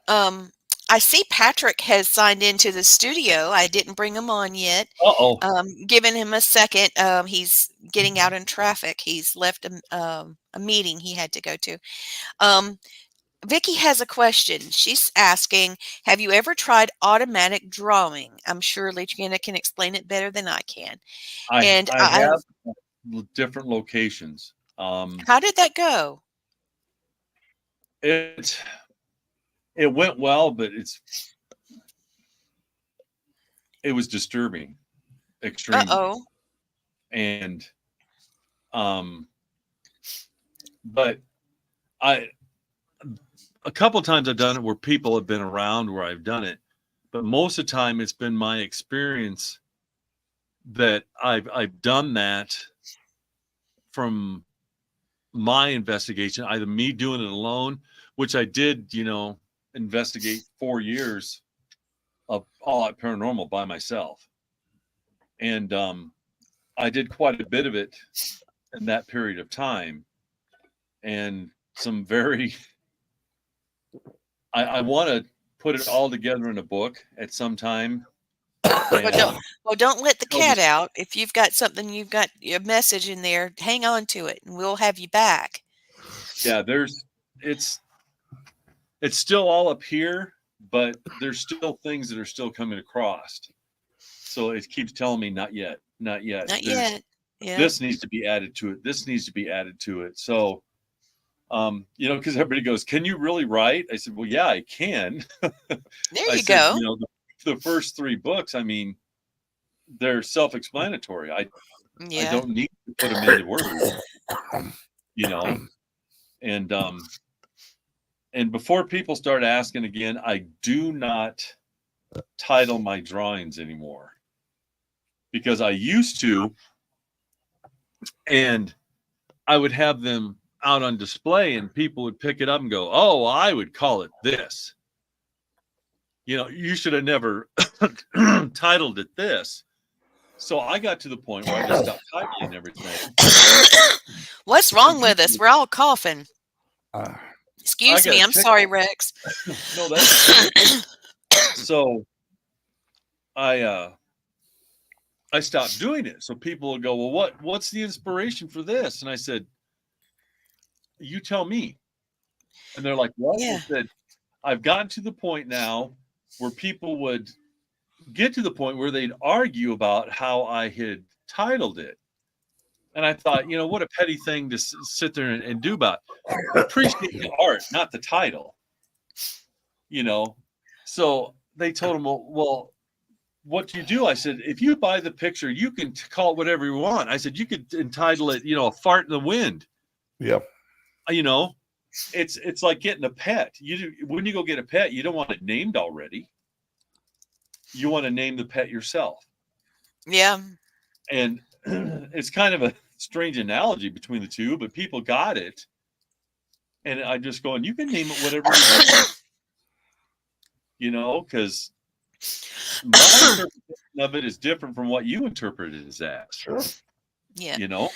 I see Patrick has signed into the studio. I didn't bring him on yet. Uh-oh. Giving him a second. He's getting out in traffic. He's left a meeting he had to go to. Vicky has a question. She's asking, "Have you ever tried automatic drawing?" I'm sure Legiana can explain it better than I can. And I have different locations. how did that go? It went well, but it was disturbing, extremely. Uh-oh. And but a couple of times I've done it where people have been around where I've done it, but most of the time it's been my experience that I've done that from my investigation, either me doing it alone, which I did, investigate 4 years of All Out Paranormal by myself. And I did quite a bit of it in that period of time. And some very, I want to put it all together in a book at some time. Don't let the cat out. If you've got something, you've got a message in there, hang on to it and we'll have you back. Yeah, it's still all up here, but there's still things that are still coming across. So it keeps telling me not yet, not yet. Not yet. Yeah. This needs to be added to it. This needs to be added to it. So, because everybody goes, "Can you really write?" I said, "Well, yeah, I can." There you go. The first 3 books, I mean, they're self-explanatory. I don't need to put them into words, and before people start asking again, I do not title my drawings anymore because I used to, and I would have them, out on display, and people would pick it up and go, "Oh, I would call it this. You know, you should have never titled it this." So I got to the point where I just stopped titling everything. What's wrong with us? We're all coughing. Excuse me. I'm sorry, Rex. No, that's so I stopped doing it. So people would go, "Well, what's the inspiration for this?" And I said, "You tell me." And they're like, "What?" Yeah. I said, "I've gotten to the point now where people would get to the point where they'd argue about how I had titled it." And I thought, you know, what a petty thing to sit there and do about it. Appreciate the art, not the title. You know? So they told him, well, what do you do? I said, if you buy the picture, you can call it whatever you want. I said, you could entitle it, you know, "A Fart in the Wind." Yep. You know, it's like getting a pet. When you go get a pet, you don't want it named already. You want to name the pet yourself. Yeah. And it's kind of a strange analogy between the two, but people got it. And I just go, and you can name it whatever you want. You know, because my interpretation of it is different from what you interpret it as. Sure. Yeah. You know?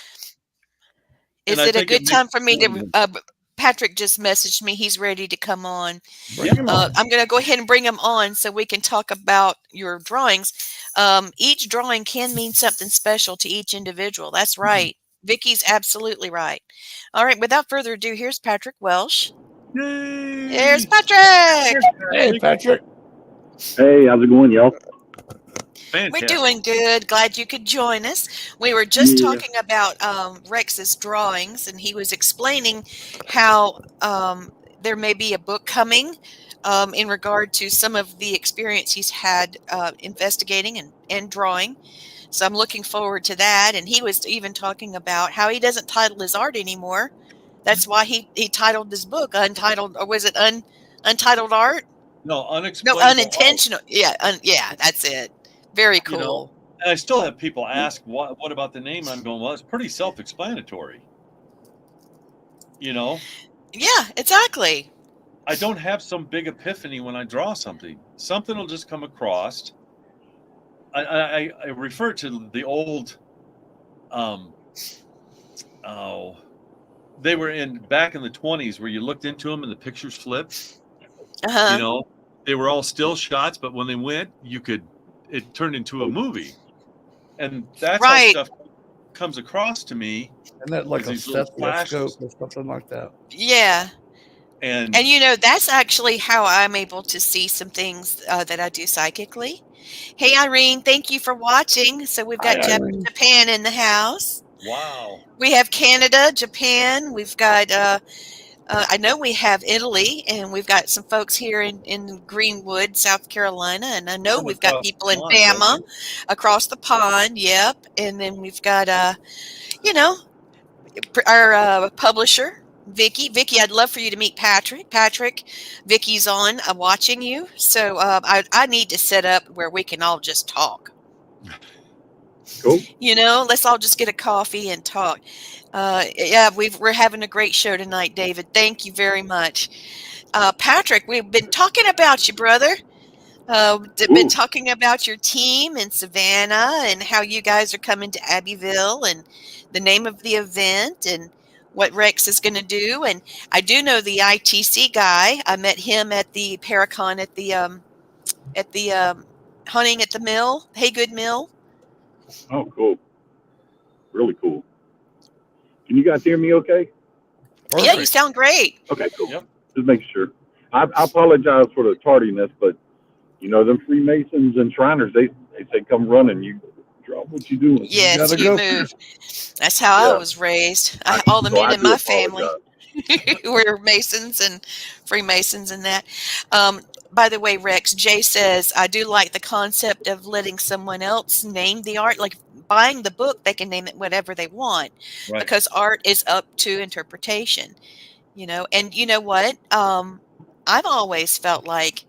Is it a good time for me to Patrick just messaged me. He's ready to come on. Bring him on. I'm going to go ahead and bring him on so we can talk about your drawings. Each drawing can mean something special to each individual. That's right. Vicky's absolutely right. All right. Without further ado, here's Patrick Welsh. Yay! There's Patrick. Hey, Patrick. Hey, how's it going, y'all? Fantastic. We're doing good. Glad you could join us. We were just talking about Rex's drawings, and he was explaining how there may be a book coming in regard to some of the experience he's had investigating and drawing. So I'm looking forward to that. And he was even talking about how he doesn't title his art anymore. That's why he titled his book Untitled, or was it Untitled Art? No, No, unexplainable. Unintentional. Yeah, yeah, that's it. Very cool. You know, and I still have people ask, what about the name? I'm going, well, it's pretty self-explanatory. You know? Yeah, exactly. I don't have some big epiphany when I draw something. Something will just come across. I refer to the old, they were back in the 20s where you looked into them and the pictures flipped. Uh-huh. You know, they were all still shots, but when they went, it turned into a movie. And that's how stuff comes across to me. And that like a stethoscope or something like that. Yeah. And you know, that's actually how I'm able to see some things that I do psychically. Hey, Irene, thank you for watching. So we've got Japan in the house. Wow. We have Canada, Japan. We've got, I know we have Italy, and we've got some folks here in Greenwood, South Carolina. And I know we've got people in Bama across the pond. Yep. And then we've got, you know, our publisher, Vicky. Vicky, I'd love for you to meet Patrick. Patrick, Vicky's on watching you. So I need to set up where we can all just talk. Cool. You know, let's all just get a coffee and talk. Yeah, we're having a great show tonight, David. Thank you very much. Patrick, we've been talking about you, brother. Been talking about your team in Savannah and how you guys are coming to Abbeville and the name of the event and what Rex is going to do. And I do know the ITC guy. I met him at the Paracon at the hunting at the mill, Haygood Mill. Oh, cool. Really cool. Can you guys hear me okay? Perfect. Yeah, you sound great. Okay, cool. Yep. Just make sure. I apologize for the tardiness, but you know, them Freemasons and Shriners, they say come running. You draw what you doing. Yes, you move. That's how I was raised. All the men in my family were Masons and Freemasons and that. By the way, Rex, Jay says, I do like the concept of letting someone else name the art. Like buying the book, they can name it whatever they want because art is up to interpretation, you know. And you know what? I've always felt like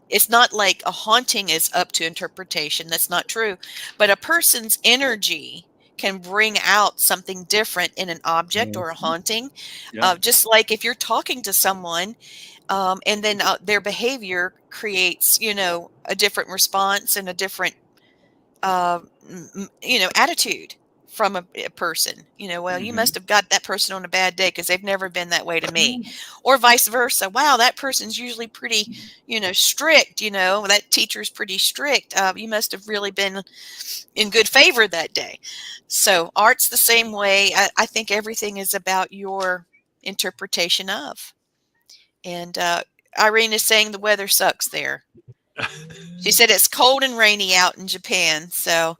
it's not like a haunting is up to interpretation. That's not true. But a person's energy can bring out something different in an object or a haunting. Yeah. Just like if you're talking to someone, and then their behavior creates, a different response and a different, attitude from a person. Well, you must have got that person on a bad day because they've never been that way to me, or vice versa. Wow, that person's usually pretty, strict. That teacher's pretty strict. You must have really been in good favor that day. So art's the same way. I think everything is about your interpretation of. And Irene is saying the weather sucks there. She said it's cold and rainy out in Japan. So,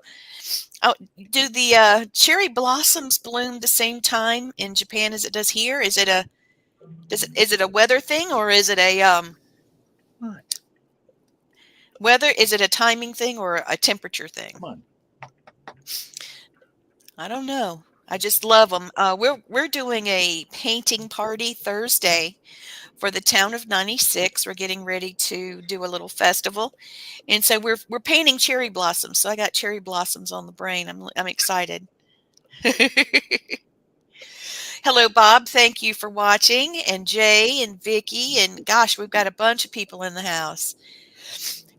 do the cherry blossoms bloom the same time in Japan as it does here? Is it a weather thing, or is it a What? weather? Is it a timing thing or a temperature thing? Come on. I don't know. I just love them. We're doing a painting party Thursday for the town of 96. We're getting ready to do a little festival, and so we're painting cherry blossoms. So I got cherry blossoms on the brain. I'm excited. Hello, Bob. Thank you for watching, and Jay and Vicky, and gosh, we've got a bunch of people in the house.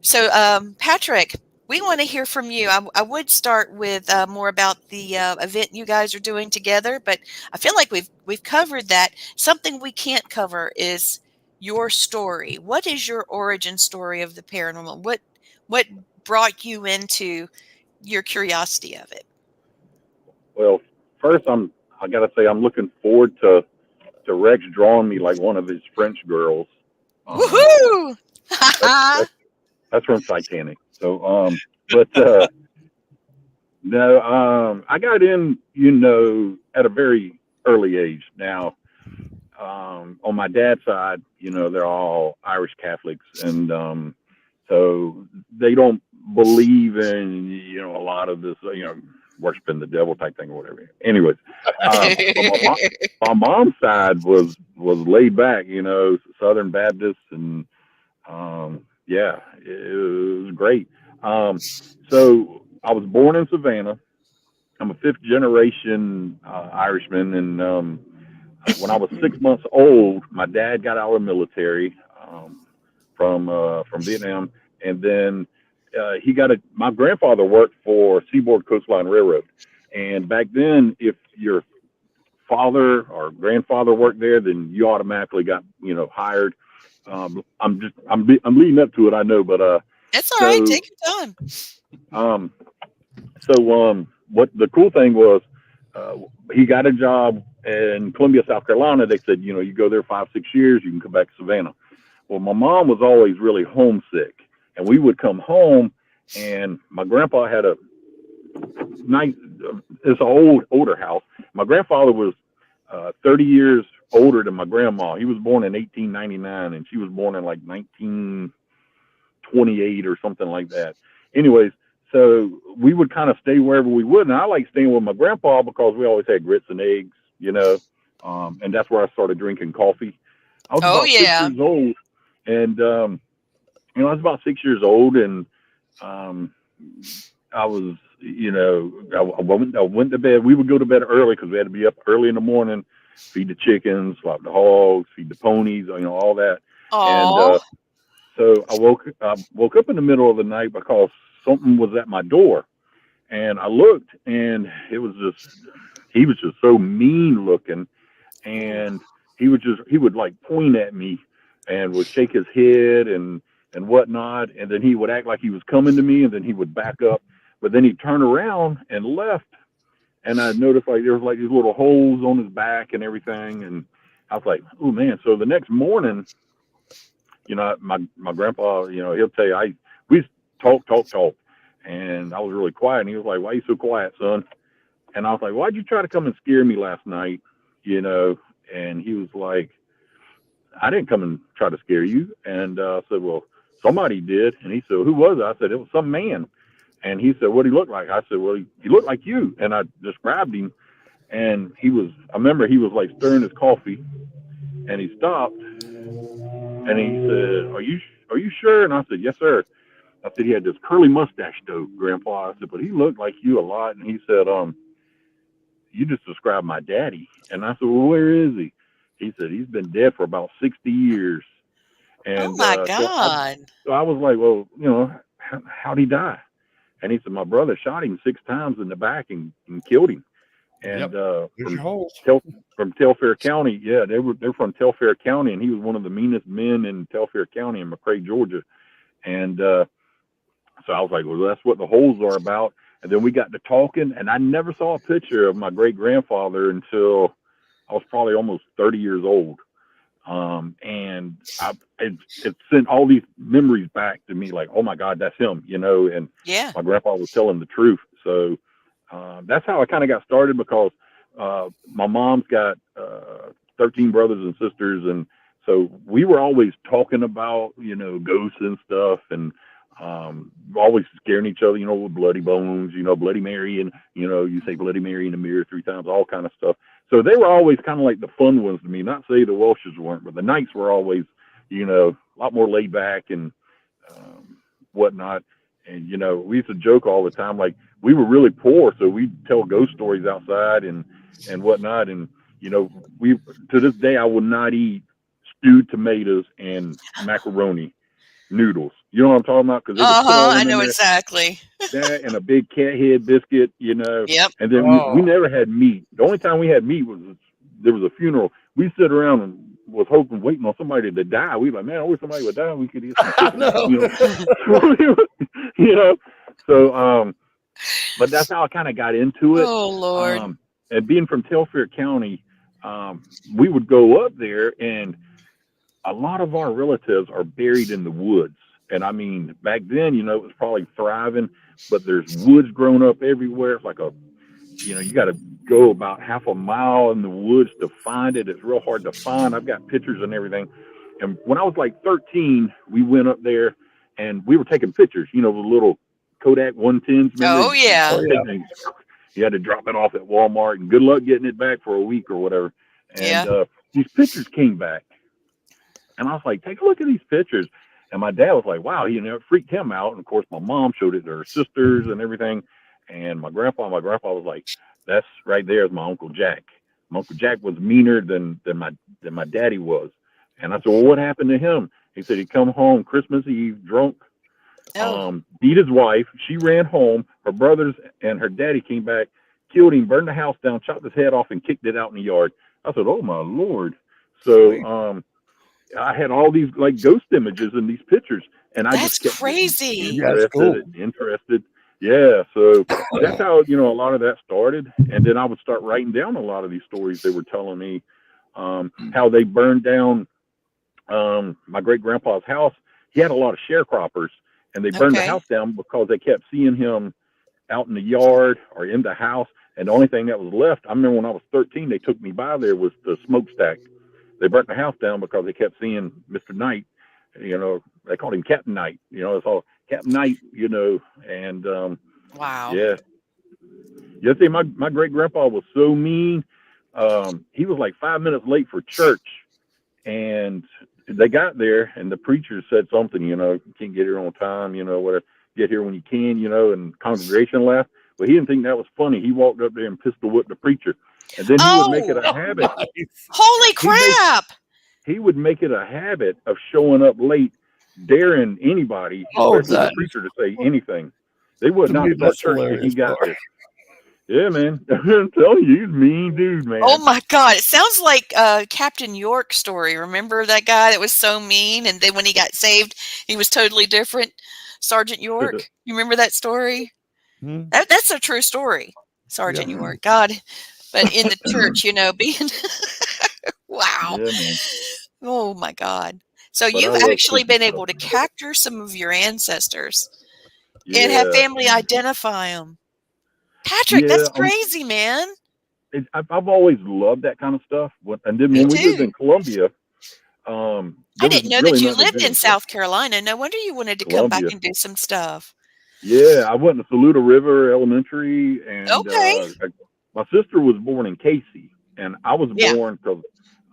So, Patrick, we want to hear from you. I would start with more about the event you guys are doing together, but I feel like we've covered that. Something we can't cover is your story. What is your origin story of the paranormal? What brought you into your curiosity of it? Well, first, I gotta say I'm looking forward to Rex drawing me like one of his French girls. Woohoo! That's from Titanic. So, but no, I got in, at a very early age. Now, on my dad's side, they're all Irish Catholics, and so they don't believe in, a lot of this, worshiping the devil type thing or whatever. Anyways, my mom's side was laid back, Southern Baptist, and yeah, it was great. So I was born in Savannah. I'm a fifth generation Irishman, and when I was 6 months old, my dad got out of the military from Vietnam, and then my grandfather worked for Seaboard Coastline Railroad, and back then, if your father or grandfather worked there, then you automatically got hired. I'm leading up to it, I know, but That's all right. Take your time. What the cool thing was, he got a job in Columbia, South Carolina. They said, you go there 5-6 years, you can come back to Savannah. Well, my mom was always really homesick, and we would come home, and my grandpa had it's an older house. My grandfather was 30 years older than my grandma. He was born in 1899, and she was born in like 1928 or something like that. Anyways, so we would kind of stay wherever we would, and I like staying with my grandpa because we always had grits and eggs, and that's where I started drinking coffee. I was about 6 years old, and I was about 6 years old, and I was, I went to bed. We would go to bed early because we had to be up early in the morning, feed the chickens, flop the hogs, feed the ponies, all that. Aww. And so I woke up in the middle of the night because something was at my door, and I looked, and he was just so mean looking, and he would like point at me and would shake his head and whatnot, and then he would act like he was coming to me, and then he would back up, but then he'd turn around and left, and I noticed like there was like these little holes on his back and everything, and I was like, oh man. So the next morning, my grandpa, he'll tell you, we talk, and I was really quiet, and he was like, why are you so quiet, son? And I was like, why'd you try to come and scare me last night? And he was like, I didn't come and try to scare you. And I said, well, somebody did. And he said, who was it? I said, it was some man. And he said, what did he look like? I said, well, he looked like you. And I described him, and I remember he was like stirring his coffee, and he stopped, and he said, are you sure? And I said, yes, sir. I said, he had this curly mustache though, Grandpa. I said, but he looked like you a lot. And he said, you just described my daddy. And I said, well, where is he? He said, he's been dead for about 60 years. Oh And my so God. I was like, well, you know, how'd he die? And he said, my brother shot him 6 times in the back and killed him. And There's your holes. from Telfair County, yeah, they're from Telfair County, and he was one of the meanest men in Telfair County in McRae, Georgia. And so I was like, well, that's what the holes are about. And then we got to talking, and I never saw a picture of my great grandfather until I was probably almost 30 years old. And it sent all these memories back to me, like, oh my God, that's him, you know. And Yeah. my grandpa was telling the truth. So that's how I kind of got started, because my mom's got 13 brothers and sisters, and so we were always talking about, you know, ghosts and stuff, and always scaring each other, you know, with Bloody Bones, you know, Bloody Mary, and, you know, you say Bloody Mary in the mirror 3 times, all kind of stuff. So they were always kind of like the fun ones to me. Not say the Welshes weren't, but the Knights were always, you know, a lot more laid back and whatnot. And, you know, we used to joke all the time, like, we were really poor, so we'd tell ghost stories outside and whatnot. And, you know, to this day, I will not eat stewed tomatoes and macaroni noodles. You know what I'm talking about? Because they would put all I them in know there, exactly. that and a big cat head biscuit, you know. Yep. And then we never had meat. The only time we had meat was there was a funeral. We sit around and was hoping, waiting on somebody to die. We like, man, I wish somebody would die. We could eat some chicken, you know. You know. So, but that's how I kind of got into it. Oh Lord. And being from Telfair County, we would go up there, and a lot of our relatives are buried in the woods. And I mean, back then, you know, it was probably thriving, but there's woods growing up everywhere. It's like you know, you got to go about half a mile in the woods to find it. It's real hard to find. I've got pictures and everything. And when I was like 13, we went up there and we were taking pictures, you know, the little Kodak 110s. Remember? Oh yeah. You had to drop it off at Walmart, and good luck getting it back for a week or whatever. And these pictures came back. And I was like, take a look at these pictures. And my dad was like, wow, you know, it freaked him out. And of course, my mom showed it to her sisters and everything. And my grandpa was like, that's right there is my Uncle Jack. My Uncle Jack was meaner than my daddy was. And I said, well, what happened to him? He said he'd come home Christmas Eve drunk, beat his wife. She ran home. Her brothers and her daddy came back, killed him, burned the house down, chopped his head off, and kicked it out in the yard. I said, oh my Lord. So, I had all these like ghost images in these pictures, and I just kept crazy. Interested. Yeah. So that's how, you know, a lot of that started. And then I would start writing down a lot of these stories they were telling me, how they burned down, my great grandpa's house. He had a lot of sharecroppers, and they burned the house down because they kept seeing him out in the yard or in the house. And the only thing that was left, I remember when I was 13, they took me by there, was the smokestack. They burnt the house down because they kept seeing Mr. Knight, you know, they called him Captain Knight, you know, it's all Captain Knight, you know, and, wow. Yeah. You see, my great grandpa was so mean. He was like 5 minutes late for church, and they got there and the preacher said something, you know, you can't get here on time, you know, whatever, get here when you can, you know, and the congregation laughed. But he didn't think that was funny. He walked up there and pistol whipped the preacher. And then he would make it a habit. Holy crap! He would make it a habit of showing up late, daring anybody, especially the preacher, to say anything. They would not start church till he got there. Yeah, man. I'm telling you, he's a mean dude, man. Oh my God. It sounds like Captain York's story. Remember that guy that was so mean, and then when he got saved, he was totally different? Sergeant York. You remember that story? That's a true story. Sergeant York. God. But in the church, you know, being wow. Yeah, oh my God. So you've actually been able to capture some of your ancestors and have family identify them. Patrick, that's crazy, man. I've always loved that kind of stuff. And then when we lived in Columbia, I didn't know that you lived in South Carolina. No wonder you wanted to come back and do some stuff. Yeah, I went to Saluda River Elementary, and my sister was born in Casey, and I was born because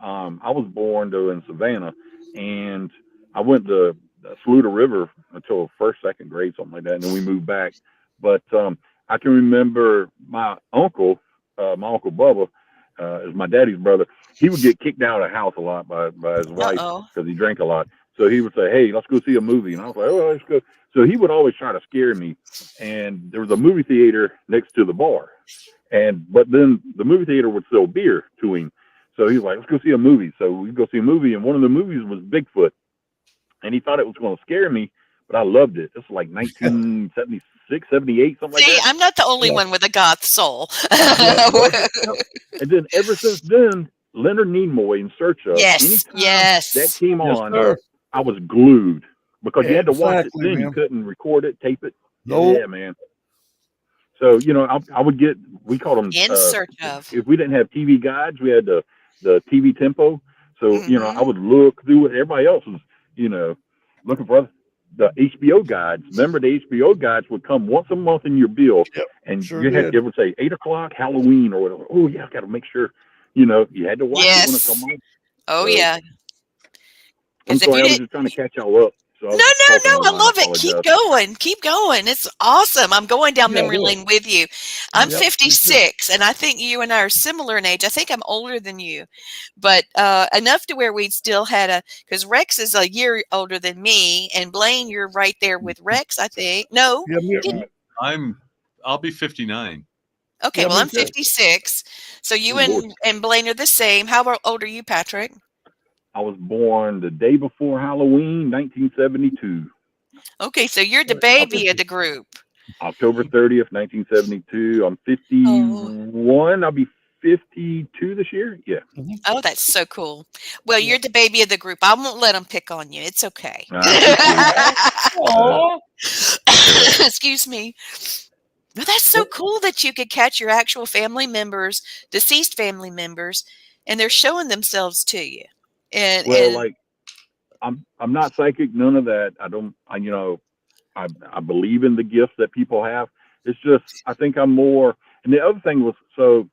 I was born though in Savannah, and I went to Saluda River until first, second grade, something like that, and then we moved back. But I can remember my uncle my uncle Bubba, is my daddy's brother. He would get kicked out of the house a lot by his wife Uh-oh. because he drank a lot. So he would say, "Hey, let's go see a movie," and I was like, "Oh, let's go." So he would always try to scare me. And there was a movie theater next to the bar, but then the movie theater would sell beer to him. So he was like, "Let's go see a movie." So we go see a movie, and one of the movies was Bigfoot, and he thought it was going to scare me, but I loved it. This was like 1976, 78, something like See, that. I'm not the only Yeah. one with a goth soul. And then ever since then, Leonard Nimoy in Search Of, Yes, anytime that yes. came Yes, on, sir. I was glued because you had to watch it Exactly, then. You man. couldn't record it, tape it. Nope. Yeah, man. So, I would get, we called them, In search of. if we didn't have TV guides, we had the TV tempo. So, I Mhm. would look through what everybody else was, looking for the HBO guides. Remember, the HBO guides would come once a month in your bill, Yep, and sure you had, did. it would say 8 o'clock, Halloween, or whatever. Oh, yeah, I got to make sure, you had to watch it when it come Yes. on. Oh, So, yeah. I'm Because if sorry, you I was didn't, just trying to catch y'all up. So I no, was no, talking no, a I lot. I love it. Keep apologize. going. Keep going. It's awesome. I'm going down Yeah, memory it is. lane with you. I'm Yep, me too. 56, and I think you and I are similar in age. I think I'm older than you, but enough to where we still had because Rex is a year older than me, and Blaine, you're right there with Rex, I think. No, Yeah, didn't. I'll be 59. Okay, yeah, well, me I'm too. 56. So you Oh, Lord. and Blaine are the same. How old are you, Patrick? I was born the day before Halloween, 1972. Okay, so you're the I'll baby of be the group. October 30th, 1972. I'm Oh, 51. I'll be 52 this year. Yeah. oh, that's so cool. Well, you're Yep. the baby of the group. I won't let them pick on you. It's okay. I appreciate it. Aw. Excuse me. Well, that's so cool that you could catch your actual family members, deceased family members, and they're showing themselves to you. Well, And like I'm not psychic, none of that. I believe in the gifts that people have. It's just I think I'm more. And the other thing was, so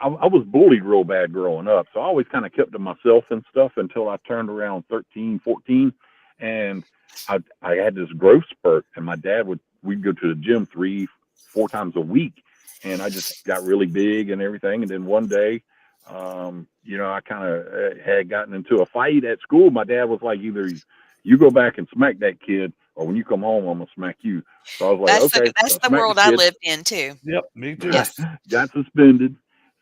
I was bullied real bad growing up, so I always kind of kept to myself and stuff until I turned around 13, 14, and I had this growth spurt, and my dad we'd go to the gym 3, 4 times a week, and I just got really big and everything, and then one day, I kind of had gotten into a fight at school. My dad was like, either you go back and smack that kid, or when you come home, I'm gonna smack you. So I was like, okay, that's so I the smacked world the I kid. lived in too. Yep, me too. Yes. Got suspended.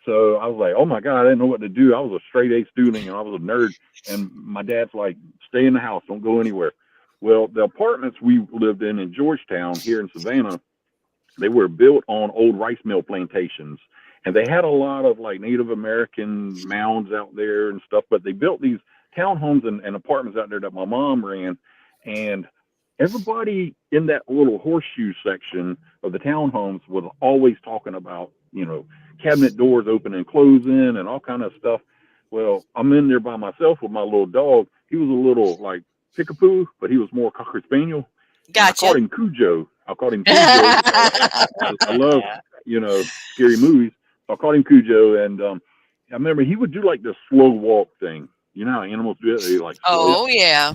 So I was like, oh my God, I didn't know what to do. I was a straight A student and I was a nerd. And my dad's like, stay in the house, don't go anywhere. Well, the apartments we lived in Georgetown here in Savannah, they were built on old rice mill plantations. And they had a lot of like Native American mounds out there and stuff, but they built these townhomes and apartments out there that my mom ran. And everybody in that little horseshoe section of the townhomes was always talking about, cabinet doors open and closing and all kind of stuff. Well, I'm in there by myself with my little dog. He was a little like Pickapoo, but he was more Cocker Spaniel. And I Gotcha. called him Cujo. I called him Cujo because I love, scary movies. So I called him Cujo. And I remember he would do like this slow walk thing. You know how animals do it? They like slow. Oh yeah.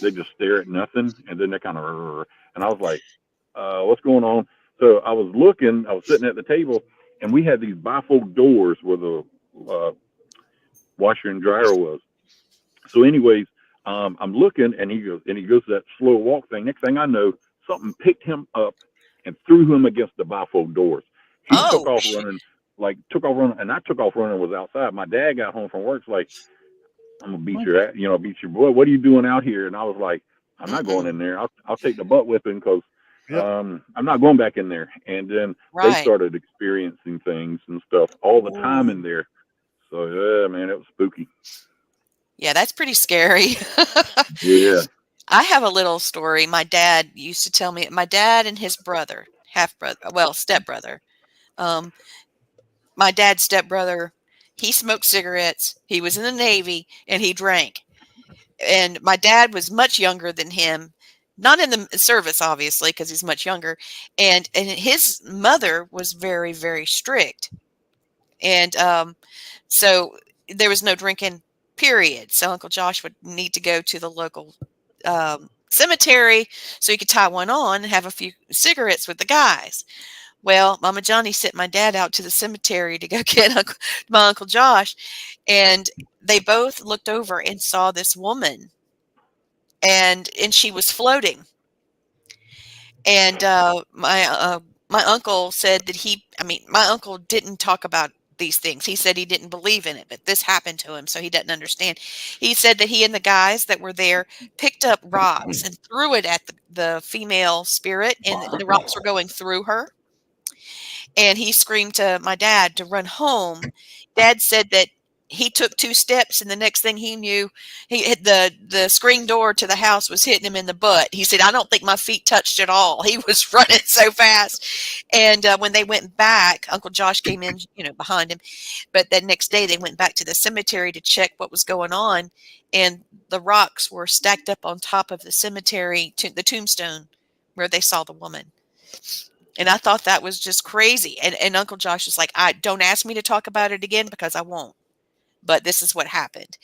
They just stare at nothing, and then they kind of. And I was like, "What's going on?" So I was sitting at the table, and we had these bifold doors where the washer and dryer was. So, anyways, I'm looking, and he goes to that slow walk thing. Next thing I know, something picked him up and threw him against the bifold doors. He took Oh, off running, and I took off running. Was outside. My dad got home from work. It's like, I'm gonna beat beat your boy. What are you doing out here? And I was like, I'm not going in there. I'll take the butt whipping because Yep. I'm not going back in there. And then they right. started experiencing things and stuff all the time Ooh. in there. So yeah, man, it was spooky. Yeah, that's pretty scary. Yeah. I have a little story. My dad used to tell me. My dad and his brother, half brother, well, stepbrother. Um, my dad's stepbrother, he smoked cigarettes. He was in the Navy and he drank. And my dad was much younger than him, not in the service, obviously, because he's much younger. And his mother was very, very strict. And so there was no drinking, period. So Uncle Josh would need to go to the local cemetery so he could tie one on and have a few cigarettes with the guys. Well, Mama Johnny sent my dad out to the cemetery to go get my Uncle Josh, and they both looked over and saw this woman, and she was floating. And my uncle said that my uncle didn't talk about these things. He said he didn't believe in it, but this happened to him, so he doesn't understand. He said that he and the guys that were there picked up rocks and threw it at the female spirit, and the rocks were going through her. And he screamed to my dad to run home. Dad said that he took 2 steps, and the next thing he knew, he hit the screen door to the house was hitting him in the butt. He said, "I don't think my feet touched at all." He was running so fast. And when they went back, Uncle Josh came in, behind him. But that next day, they went back to the cemetery to check what was going on, and the rocks were stacked up on top of the cemetery, the tombstone where they saw the woman. And I thought that was just crazy. And Uncle Josh was like, "I don't ask me to talk about it again because I won't. But this is what happened."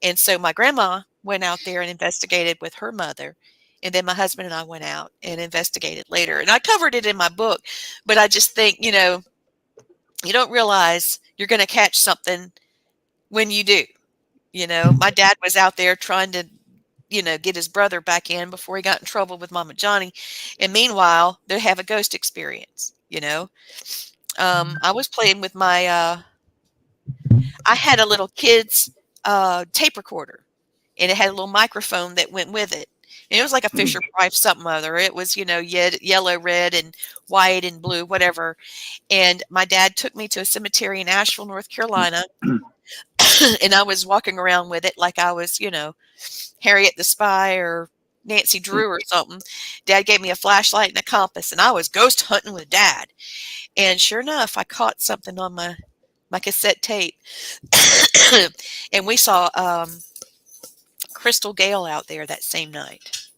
And so my grandma went out there and investigated with her mother. And then my husband and I went out and investigated later. And I covered it in my book. But I just think, you don't realize you're going to catch something when you do. My dad was out there trying to, get his brother back in before he got in trouble with Mama Johnny. And meanwhile, they have a ghost experience, I was playing with I had a little kid's tape recorder, and it had a little microphone that went with it. And it was like a Fisher Price something other. It was, yellow, red, and white and blue, whatever. And my dad took me to a cemetery in Asheville, North Carolina. And I was walking around with it like I was, Harriet the Spy or Nancy Drew or something. Dad gave me a flashlight and a compass, and I was ghost hunting with Dad. And sure enough, I caught something on my cassette tape. And we saw Crystal Gale out there that same night.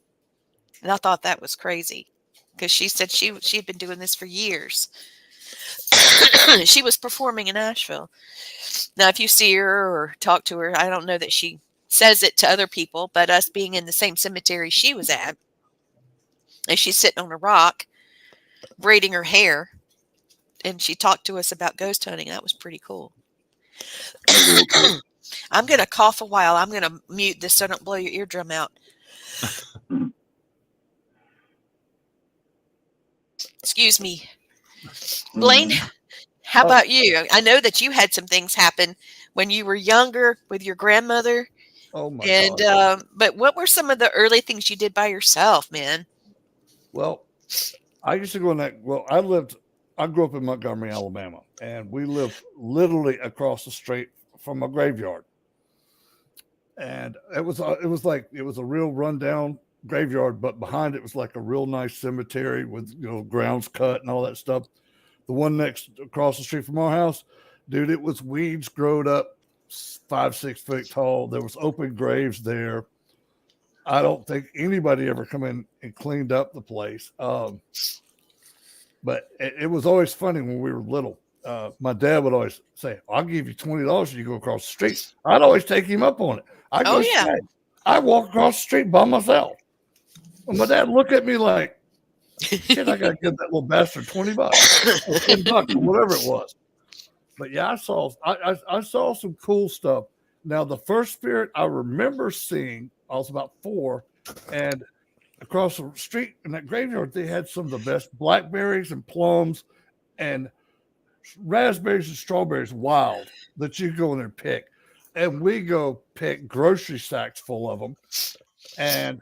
And I thought that was crazy because she said she had been doing this for years. She was performing in Nashville. Now, if you see her or talk to her, I don't know that she says it to other people, but us being in the same cemetery she was at, and she's sitting on a rock, braiding her hair, and she talked to us about ghost hunting. That was pretty cool. I'm going to cough a while. I'm going to mute this so I don't blow your eardrum out. Excuse me. Blaine, how about you? I know that you had some things happen when you were younger with your grandmother. Oh my God. But what were some of the early things you did by yourself, man? Well, I used to go in that. Well, I grew up in Montgomery, Alabama, and we lived literally across the street from a graveyard. And it was a real rundown graveyard, but behind it was like a real nice cemetery with grounds cut and all that stuff. The one next across the street from our house, dude, it was weeds growed up 5-6 feet tall. There was open graves there. I don't think anybody ever come in and cleaned up the place. But it was always funny when we were little. My dad would always say, "I'll give you $20 if you go across the street." I'd always take him up on it. I walk across the street by myself. And my dad looked at me like, "Shit, I gotta give that little bastard $20 or $10 or whatever it was." But yeah, I saw some cool stuff. Now, the first spirit I remember seeing, I was about 4, and across the street in that graveyard, they had some of the best blackberries and plums and raspberries and strawberries wild that you go in there and pick. And we go pick grocery sacks full of them. And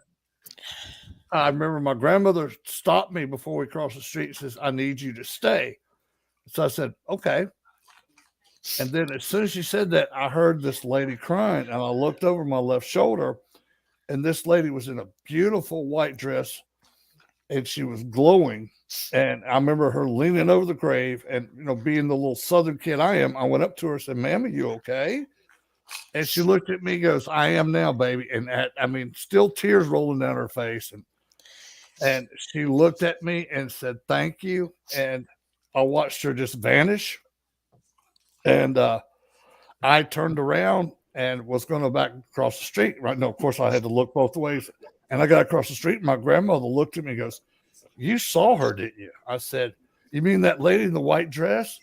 I remember my grandmother stopped me before we crossed the street and says, "I need you to stay." So I said, "Okay." And then as soon as she said that, I heard this lady crying, and I looked over my left shoulder, and this lady was in a beautiful white dress, and she was glowing. And I remember her leaning over the grave, and being the little Southern kid I am, I went up to her and said, "Ma'am, are you okay?" And she looked at me and goes, "I am now, baby." And still tears rolling down her face. And she looked at me and said, "Thank you." And I watched her just vanish. And I turned around and was going to back across the street. Right now, of course, I had to look both ways. And I got across the street. And my grandmother looked at me and goes, "You saw her, didn't you?" I said, you mean that lady in the white dress?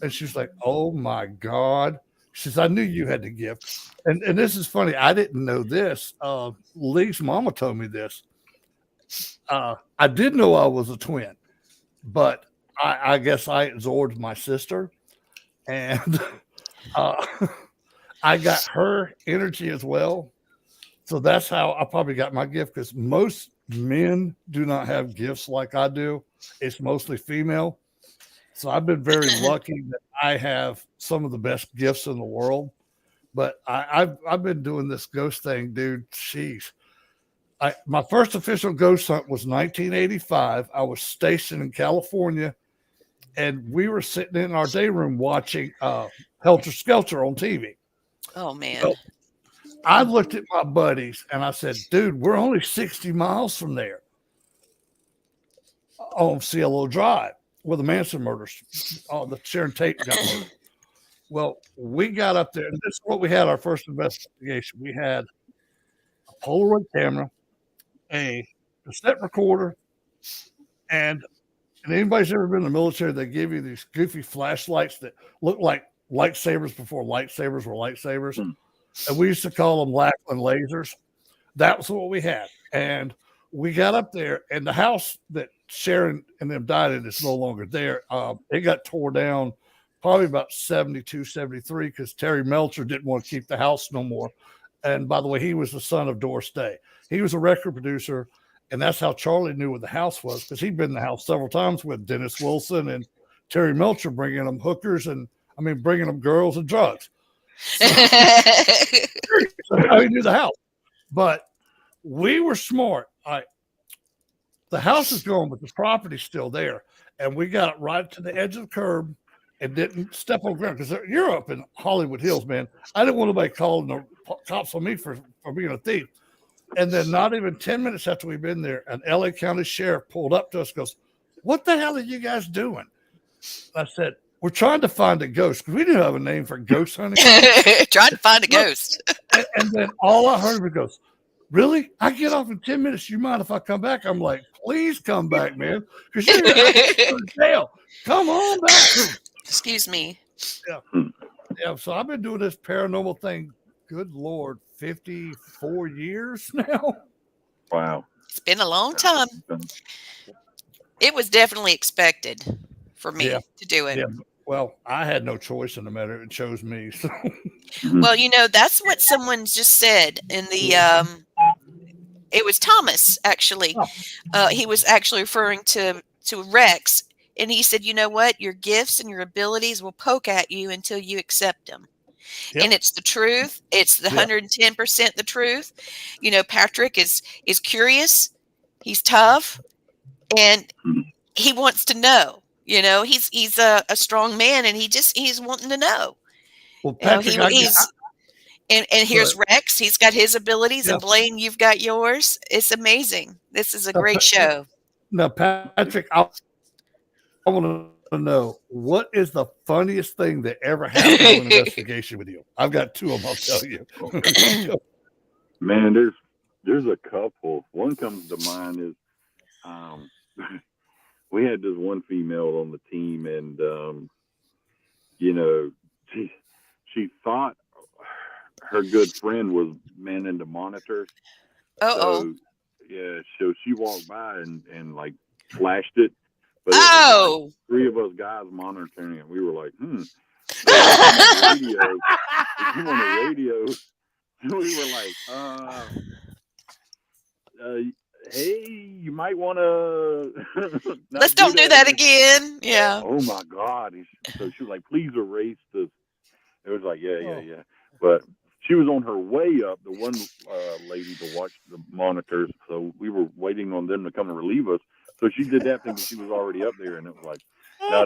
And she's like, oh my God. She says, I knew you had the gift. And this is funny. I didn't know this. Lee's mama told me this. I did know I was a twin, but I guess I absorbed my sister. And uh, I got her energy as well. So that's how I probably got my gift, because most men do not have gifts like I do. It's mostly female. So I've been very lucky that I have some of the best gifts in the world. But I've been doing this ghost thing, dude. Jeez. My first official ghost hunt was 1985. I was stationed in California, and we were sitting in our day room watching Helter Skelter on TV. Oh man. Well, I looked at my buddies and I said, dude, we're only 60 miles from there on Cielo Drive where the Manson murders, the Sharon Tate got murdered. Well, we got up there, and this is what we had our first investigation. We had a Polaroid camera, a cassette recorder, and anybody's ever been in the military, they give you these goofy flashlights that look like lightsabers before lightsabers were lightsabers. And we used to call them Lackland lasers. That was what we had. And we got up there, and the house that Sharon and them died in is no longer there. It got tore down probably about 72, 73, because Terry Melcher didn't want to keep the house no more. And by the way, he was the son of Doris Day. He was a record producer, and that's how Charlie knew where the house was, because he'd been in the house several times with Dennis Wilson and Terry Melcher, bringing them hookers bringing them girls and drugs. So how he knew the house. But we were smart. The house is gone, but the property's still there. And we got right to the edge of the curb and didn't step on the ground, because you're up in Hollywood Hills, man. I didn't want nobody calling the cops on me for being a thief. And then not even 10 minutes after we've been there, an LA County sheriff pulled up to us and goes, what the hell are you guys doing? I said, we're trying to find a ghost, because we didn't have a name for ghost hunting. Trying to find a ghost. And then all I heard was goes, really? I get off in 10 minutes. You mind if I come back? I'm like, please come back, man. Because you're going to jail. Come on back. Excuse me. Yeah. So I've been doing this paranormal thing, good Lord, 54 years now. Wow. It's been a long time. It was definitely expected for me to do it. Yeah. Well, I had no choice in the matter. It chose me. So. Well, that's what someone just said in the it was Thomas, actually. He was actually referring to Rex, and he said, you know what? Your gifts and your abilities will poke at you until you accept them. Yep. And it's the truth. It's the 110% the truth. Patrick is curious. He's tough, and he wants to know. He's a strong man, and he's wanting to know. Well, Patrick, and here's Rex. He's got his abilities, and Blaine, you've got yours. It's amazing. This is a great show. Now, Patrick, I want to know, what is the funniest thing that ever happened in an investigation with you? I've got two of them, I'll tell you. Man, there's a couple. One comes to mind is we had this one female on the team, and she thought her good friend was manning the monitors. So she walked by and like flashed it. But it was like three of us guys monitoring it. We were like, So on the radio, and we were like, hey, you might want to let's don't do that again. Yeah. Oh my God. So she was like, please erase this. It was like, yeah. But she was on her way up, the one lady, to watch the monitors. So we were waiting on them to come and relieve us. So she did that thing, but she was already up there, and it was like, now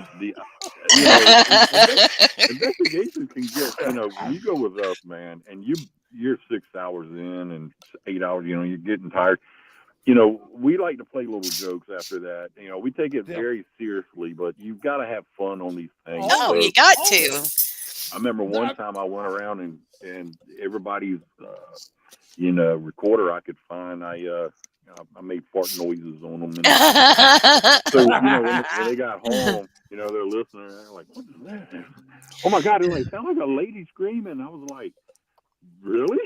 investigation can get, when you go with us, man, and you're 6 hours in and 8 hours, you're getting tired. We like to play little jokes after that. We take it very seriously, but you've got to have fun on these things. No, you got to. I remember one time I went around and everybody's recorder I could find, I made fart noises on them, and so when they got home, they're listening, and they're like, "What is that? Oh my God!" They're like, "Sound like a lady screaming." I was like, "Really?"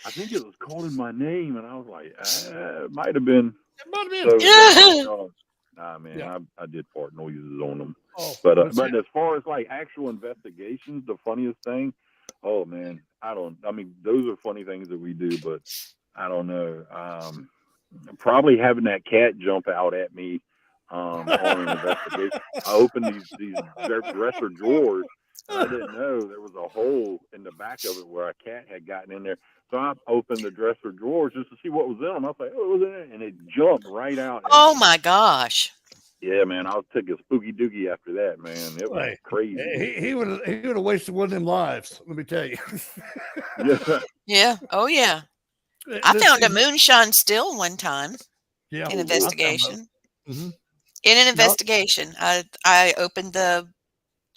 I think it was calling my name, and I was like, "It might have been." It might have been. Nah, man, I did fart noises on them. Oh, but as far as like actual investigations, the funniest thing, oh man, I mean, those are funny things that we do, but I don't know. Probably having that cat jump out at me on an investigation. I opened these dresser drawers, and I didn't know there was a hole in the back of it where a cat had gotten in there. So I opened the dresser drawers just to see what was in them. I was like, "Oh, what was in it?" And it jumped right out. Oh my gosh! Yeah, man, I took a spooky doogie after that, man. It was crazy. He would have wasted one of them lives. Let me tell you. Yeah. Oh yeah. I found a moonshine still one time. Yeah. In investigation. Mm-hmm. In an investigation, I opened the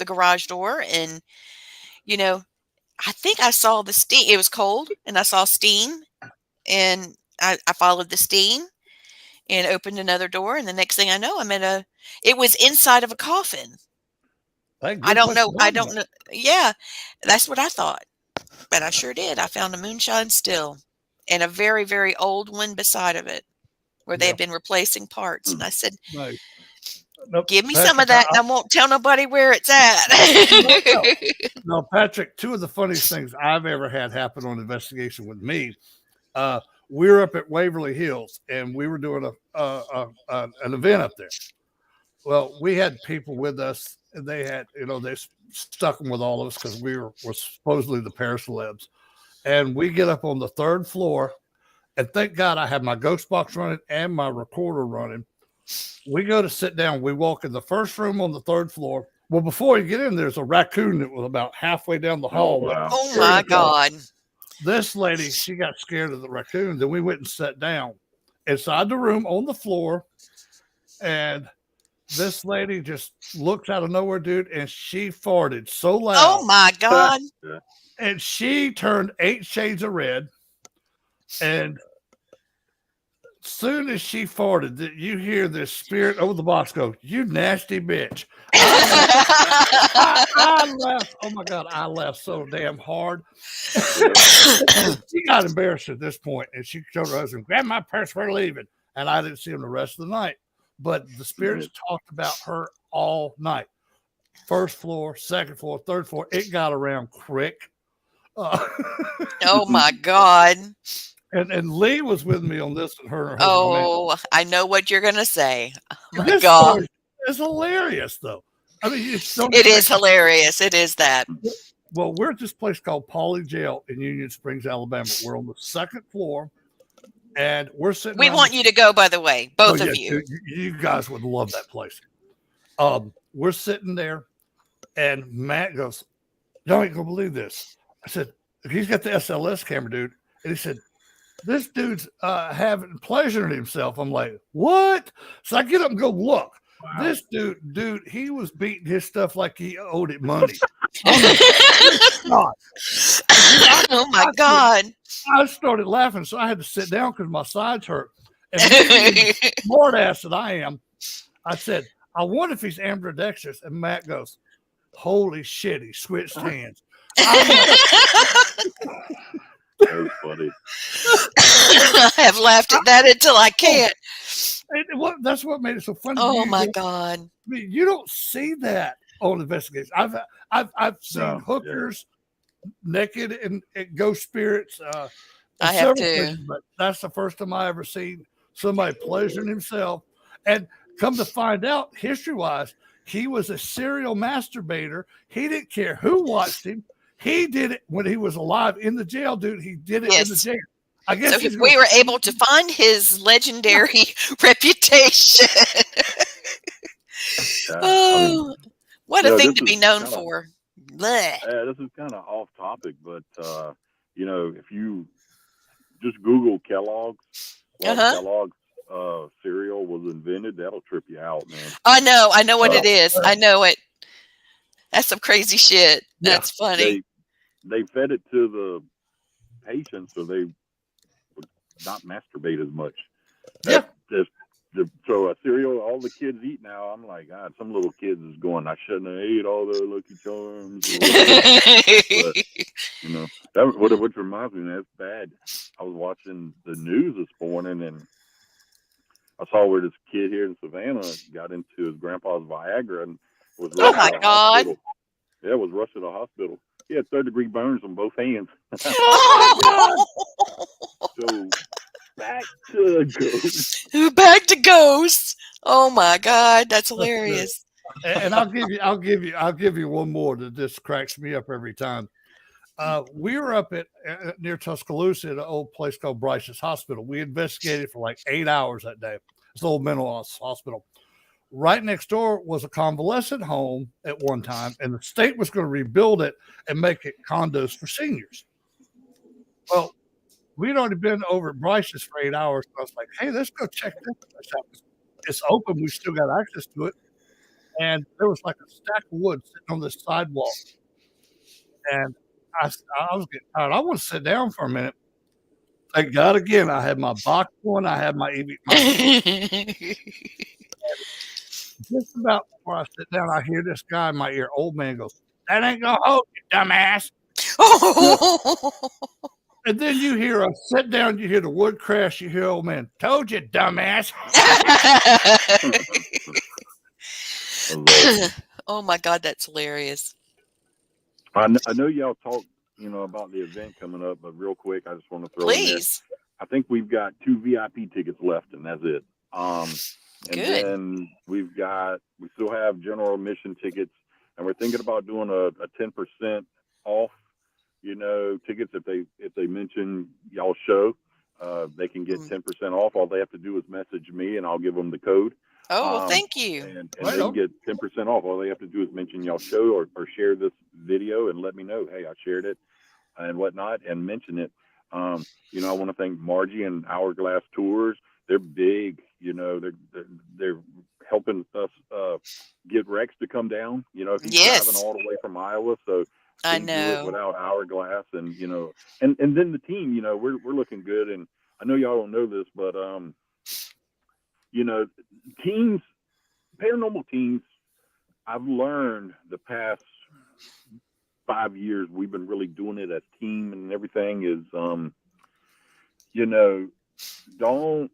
garage door, and I think I saw the steam. It was cold, and I saw steam, and I followed the steam and opened another door, and the next thing I know, it was inside of a coffin. I don't know. Yeah, that's what I thought, but I sure did. I found a moonshine still, and a very, very old one beside of it, where they had been replacing parts. And I said, Nope. "Give me some of that, and I won't tell nobody where it's at." No, Patrick, two of the funniest things I've ever had happen on investigation with me. We were up at Waverly Hills, and we were doing an event up there. Well, we had people with us, and they had, they stuck them with all of us because we were supposedly the paracelebs. And we get up on the third floor, and thank God I had my ghost box running and my recorder running. We go to sit down. We walk in the first room on the third floor. Well, before you get in, there's a raccoon that was about halfway down the hall. Wow. Oh my God. This lady, she got scared of the raccoon. Then we went and sat down inside the room on the floor. And this lady just looks out of nowhere, dude, and she farted so loud. Oh my God. And she turned 8 shades of red. And soon as she farted, you hear this spirit over the box go, "You nasty bitch." I laughed. Oh my God, I laughed so damn hard. She got embarrassed at this point, and she told her husband, "Grab my purse, we're leaving." And I didn't see him the rest of the night. But the spirits talked about her all night. First floor, second floor, third floor. It got around quick. Oh my God. And Lee was with me on this, and her and her husband. I know what you're gonna say. Oh my this God. It's hilarious, though. I mean, it is hilarious. It is that. Well, we're at this place called Pauley Jail in Union Springs, Alabama. We're on the second floor, and we're sitting. We want you to go, by the way, both of you. You guys would love that place. We're sitting there, and Matt goes, "Y'all ain't gonna believe this." I said, "He's got the SLS camera, dude," and he said, "This dude's having pleasure in himself." I'm like, "What?" So I get up and go look. Wow. This dude, he was beating his stuff like he owed it money. Oh my God. I started laughing, so I had to sit down because my sides hurt. And smart ass that I am, I said, "I wonder if he's ambidextrous." And Matt goes, "Holy shit, he switched hands." That was funny. I have laughed at that until I can't. That's what made it so funny. Oh my God! I mean, you don't see that on investigations. I've seen hookers naked and ghost spirits. I have too. But that's the first time I ever seen somebody pleasuring himself. And come to find out, history-wise, he was a serial masturbator. He didn't care who watched him. He did it when he was alive in the jail, dude. He did it in the jail. I guess so we were able to find his legendary reputation. What a thing to be known for. This is kind of off topic, but if you just Google Kellogg's, Kellogg's cereal was invented, that'll trip you out, man. I know what it is. I know it. That's some crazy shit. Yeah. That's funny. They fed it to the patients so they would not masturbate as much. That's just so a cereal all the kids eat now. I'm like, God, some little kids is going, I shouldn't have ate all the Lucky Charms. Or whatever. But that which reminds me, that's bad. I was watching the news this morning and I saw where this kid here in Savannah got into his grandpa's Viagra and was Oh rushed my to the God. hospital. Yeah, was rushed to the hospital. He had 3rd-degree burns on both hands. Oh So back to ghosts. Back to ghosts. Oh my God, that's hilarious. And I'll give you one more that just cracks me up every time. We were up at near Tuscaloosa at an old place called Bryce's Hospital. We investigated for like 8 hours that day. It's an old mental hospital. Right next door was a convalescent home at one time, and the state was going to rebuild it and make it condos for seniors. Well, we'd already been over at Bryce's for 8 hours. So I was like, hey, let's go check this place out. It's open. We still got access to it. And there was like a stack of wood sitting on this sidewalk. And I was getting tired. I want to sit down for a minute. Thank God again, I had my box on. I had my just about before I sit down, I hear this guy in my ear, old man goes, that ain't gonna hold you, dumbass. And then you hear sit down, you hear the wood crash, you hear old man, told you, dumbass. Oh my God, that's hilarious. I know y'all talk, about the event coming up, but real quick, I just want to throw in there. Please. I think we've got 2 VIP tickets left, and that's it. And Good. then we still have general admission tickets, and we're thinking about doing a 10% off, tickets if they mention y'all show. They can get 10% off. All they have to do is message me, and I'll give them the code. Oh, well, thank you. And they can get 10% off. All they have to do is mention y'all show or share this video and let me know, hey, I shared it and whatnot, and mention it. I want to thank Margie and Hourglass Tours. They're big, they're helping us get Rex to come down. He's driving all the way from Iowa, so I do know. it without Hourglass, and and then the team. We're looking good, and I know y'all don't know this, but teams, paranormal teams. I've learned the past 5 years we've been really doing it as team and everything is don't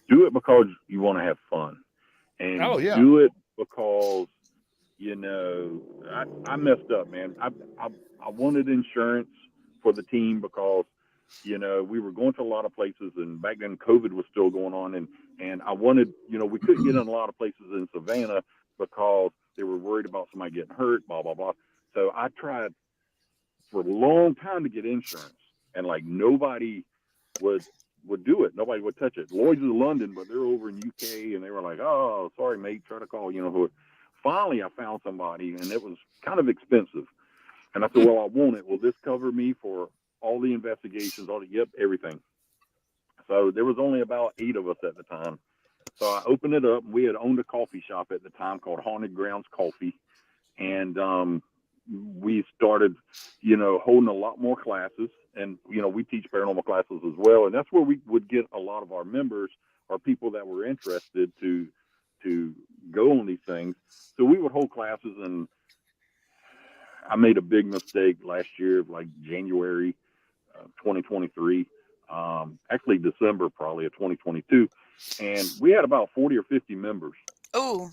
do it because you want to have fun and do it because I messed up, man. I wanted insurance for the team because we were going to a lot of places, and back then COVID was still going on, and I wanted, we couldn't get in a lot of places in Savannah because they were worried about somebody getting hurt, blah, blah, blah. So I tried for a long time to get insurance, and like nobody would do it. Nobody would touch it. Lloyd's is London, but they're over in UK, and they were like, oh, sorry, mate, try to call, Finally, I found somebody, and it was kind of expensive. And I said, well, I want it. Will this cover me for all the investigations, everything. So there was only about 8 of us at the time. So I opened it up. We had owned a coffee shop at the time called Haunted Grounds Coffee. And we started, holding a lot more classes. And, we teach paranormal classes as well. And that's where we would get a lot of our members or people that were interested to go on these things. So we would hold classes, and I made a big mistake last year, like January 2023, actually December probably of 2022, and we had about 40 or 50 members. Oh.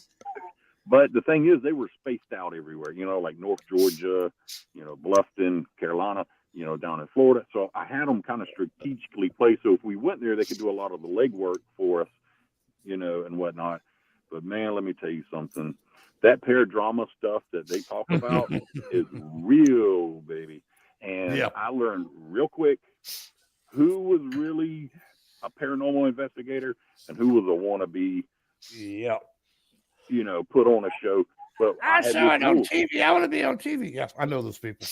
But the thing is, they were spaced out everywhere, like North Georgia, Bluffton, Carolina, down in Florida. So I had them kind of strategically placed. So if we went there, they could do a lot of the legwork for us, and whatnot. But man, let me tell you something. That paradrama stuff that they talk about is real, baby. And I learned real quick who was really a paranormal investigator and who was a wannabe. Put on a show. But I saw it on TV. I want to be on TV. Yeah, I know those people.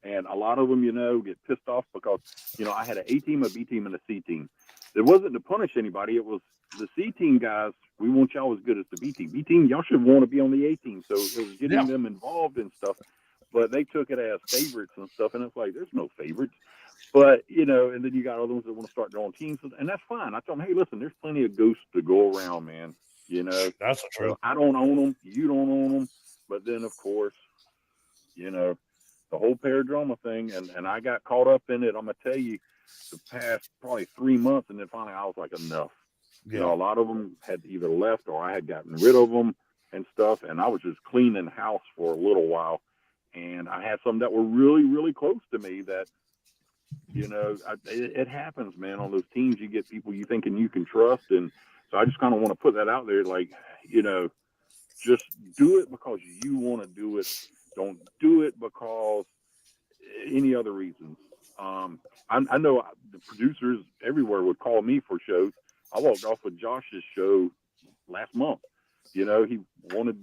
And a lot of them, get pissed off because, I had an A team, a B team, and a C team. It wasn't to punish anybody. It was the C team guys. We want y'all as good as the B team. B team, y'all should want to be on the A team. So it was getting them involved in stuff. But they took it as favorites and stuff. And it's like, there's no favorites. But, and then you got other ones that want to start their own teams. And that's fine. I tell them, hey, listen, there's plenty of ghosts to go around, man. That's true. I don't own them. You don't own them. But then, of course, the whole paradrama thing. And I got caught up in it. I'm going to tell you, the past probably 3 months. And then finally I was like, enough. Yeah. A lot of them had either left or I had gotten rid of them and stuff. And I was just cleaning house for a little while. And I had some that were really, really close to me that, it happens, man. On those teams, you get people you thinking you can trust. And so I just kind of want to put that out there. Like, just do it because you want to do it. Don't do it because any other reasons. I know the producers everywhere would call me for shows. I walked off with Josh's show last month. He wanted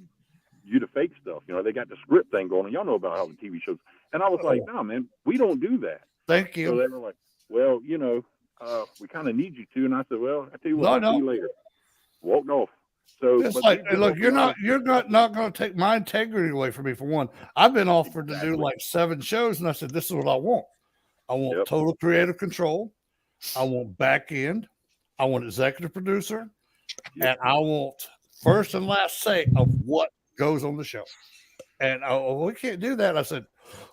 you to fake stuff. They got the script thing going, and y'all know about how the TV shows. And I was like, no, man, we don't do that. Thank you. So they were like, well, we kind of need you to. And I said, well, I tell you what, I'll see you later. Walked off. So it's like, look, you're not going to take my integrity away from me. For one, I've been offered to do like 7 shows, and I said, this is what I want. I want total creative control. I want back end. I want executive producer, and I want first and last say of what goes on the show. And we can't do that. I said,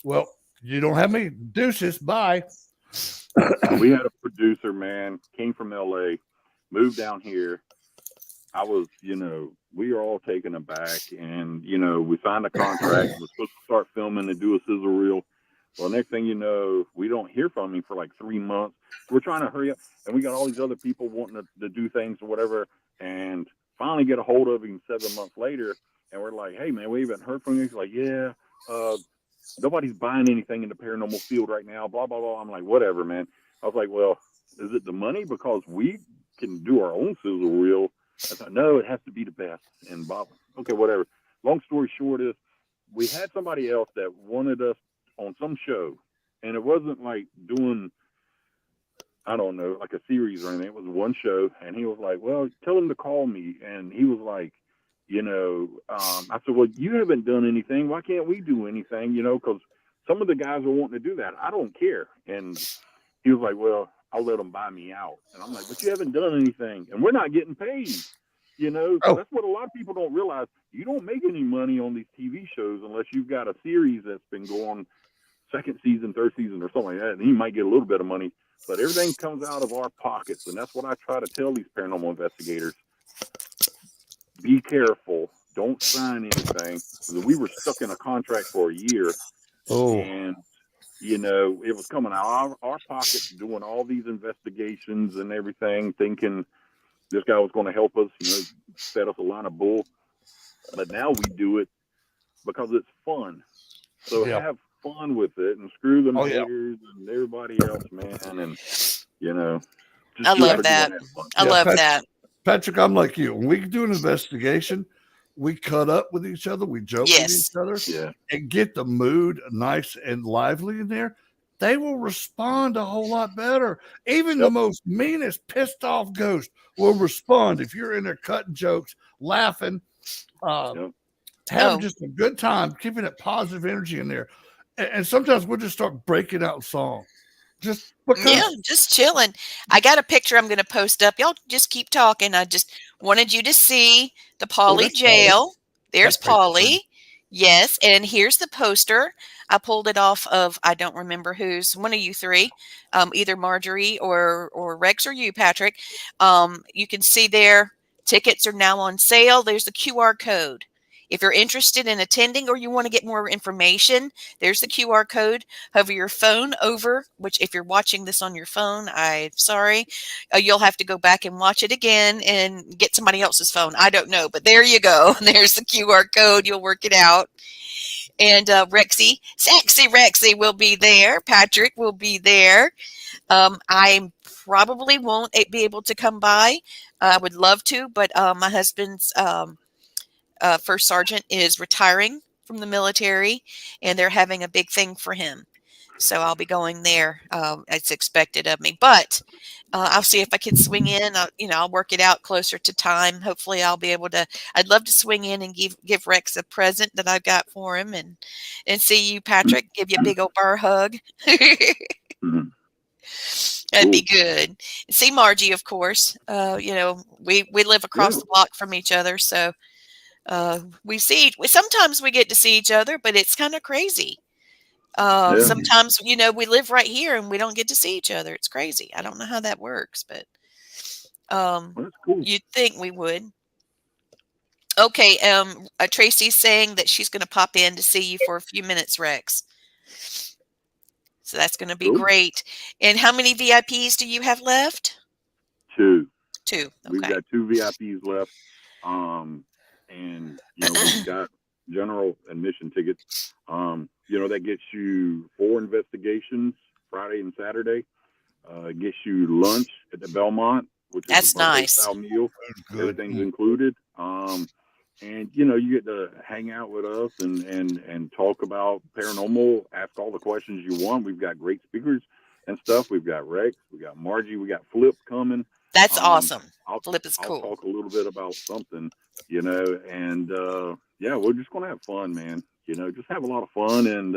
well, you don't have me. Deuces, bye. We had a producer, man, came from LA, moved down here. I was, we were all taken aback, and, we signed a contract. We're supposed to start filming and do a sizzle reel. Well, next thing you know, we don't hear from him for like 3 months. We're trying to hurry up, and we got all these other people wanting to do things or whatever, and finally get a hold of him 7 months later, and we're like, hey, man, we haven't heard from you. He's like, yeah, nobody's buying anything in the paranormal field right now, blah, blah, blah. I'm like, whatever, man. I was like, well, is it the money? Because we can do our own sizzle reel. I thought, no, it has to be the best. And Bob, okay, whatever. Long story short is we had somebody else that wanted us on some show, and it wasn't like doing, I don't know, like a series or anything. It was one show, and he was like, well, tell him to call me. And he was like, I said, well, you haven't done anything. Why can't we do anything? Because some of the guys are wanting to do that. I don't care. And he was like, well, I'll let them buy me out. And I'm like, but you haven't done anything, and we're not getting paid. So that's what a lot of people don't realize. You don't make any money on these TV shows unless you've got a series that's been going second season, third season, or something like that. And you might get a little bit of money, but everything comes out of our pockets. And that's what I try to tell these paranormal investigators. Be careful. Don't sign anything. We were stuck in a contract for a year. And, it was coming out of our pockets doing all these investigations and everything, thinking this guy was going to help us, set us a line of bull. But now we do it because it's fun. So have fun with it and screw them haters and everybody else, man. And, just I love that. I love that. Patrick, I'm like you. When we do an investigation, we cut up with each other. We joke with each other and get the mood nice and lively in there. They will respond a whole lot better. Even the most meanest, pissed off ghost will respond if you're in there cutting jokes, laughing, having just a good time, keeping that positive energy in there. And sometimes we'll just start breaking out in song. Just chilling. I got a picture I'm going to post up. Y'all just keep talking. I just wanted you to see the Polly jail. There's Polly. Yes. And here's the poster. I pulled it off of, I don't remember who's, one of you three, either Marjorie or Rex or you, Patrick. You can see there, tickets are now on sale. There's the QR code. If you're interested in attending or you want to get more information, there's the QR code. Hover your phone over, which if you're watching this on your phone, I'm sorry, you'll have to go back and watch it again and get somebody else's phone. I don't know, but there you go. There's the QR code. You'll work it out. And Rexy, sexy Rexy will be there. Patrick will be there. I probably won't be able to come by. I would love to, but my husband's first sergeant is retiring from the military, and they're having a big thing for him. So I'll be going there. It's expected of me, but I'll see if I can swing in. I'll work it out closer to time. Hopefully, I'll be able to. I'd love to swing in and give Rex a present that I've got for him, and see you, Patrick. Give you a big old bear hug. Mhm. That'd be Cool. good. See Margie, of course. We live across Yeah. the block from each other, so sometimes we get to see each other, but it's kind of crazy. Yeah. Sometimes, we live right here and we don't get to see each other. It's crazy. I don't know how that works, but Well, that's cool. you'd think we would. Okay, Tracy's saying that she's going to pop in to see you for a few minutes, Rex. So that's going to be Cool. great. And how many VIPs do you have left? 2. 2. We've Okay. got 2 VIPs left. And we've got general admission tickets. That gets you 4 investigations Friday and Saturday. It gets you lunch at the Belmont, which is That's a buffet nice. style meal. Good. Everything's included. And you get to hang out with us and talk about paranormal, ask all the questions you want. We've got great speakers and stuff. We've got Rex, we got Margie, we got Flip coming. That's awesome. I'll Flip is cool. talk a little bit about something, and yeah, we're just gonna have fun, man. Just have a lot of fun and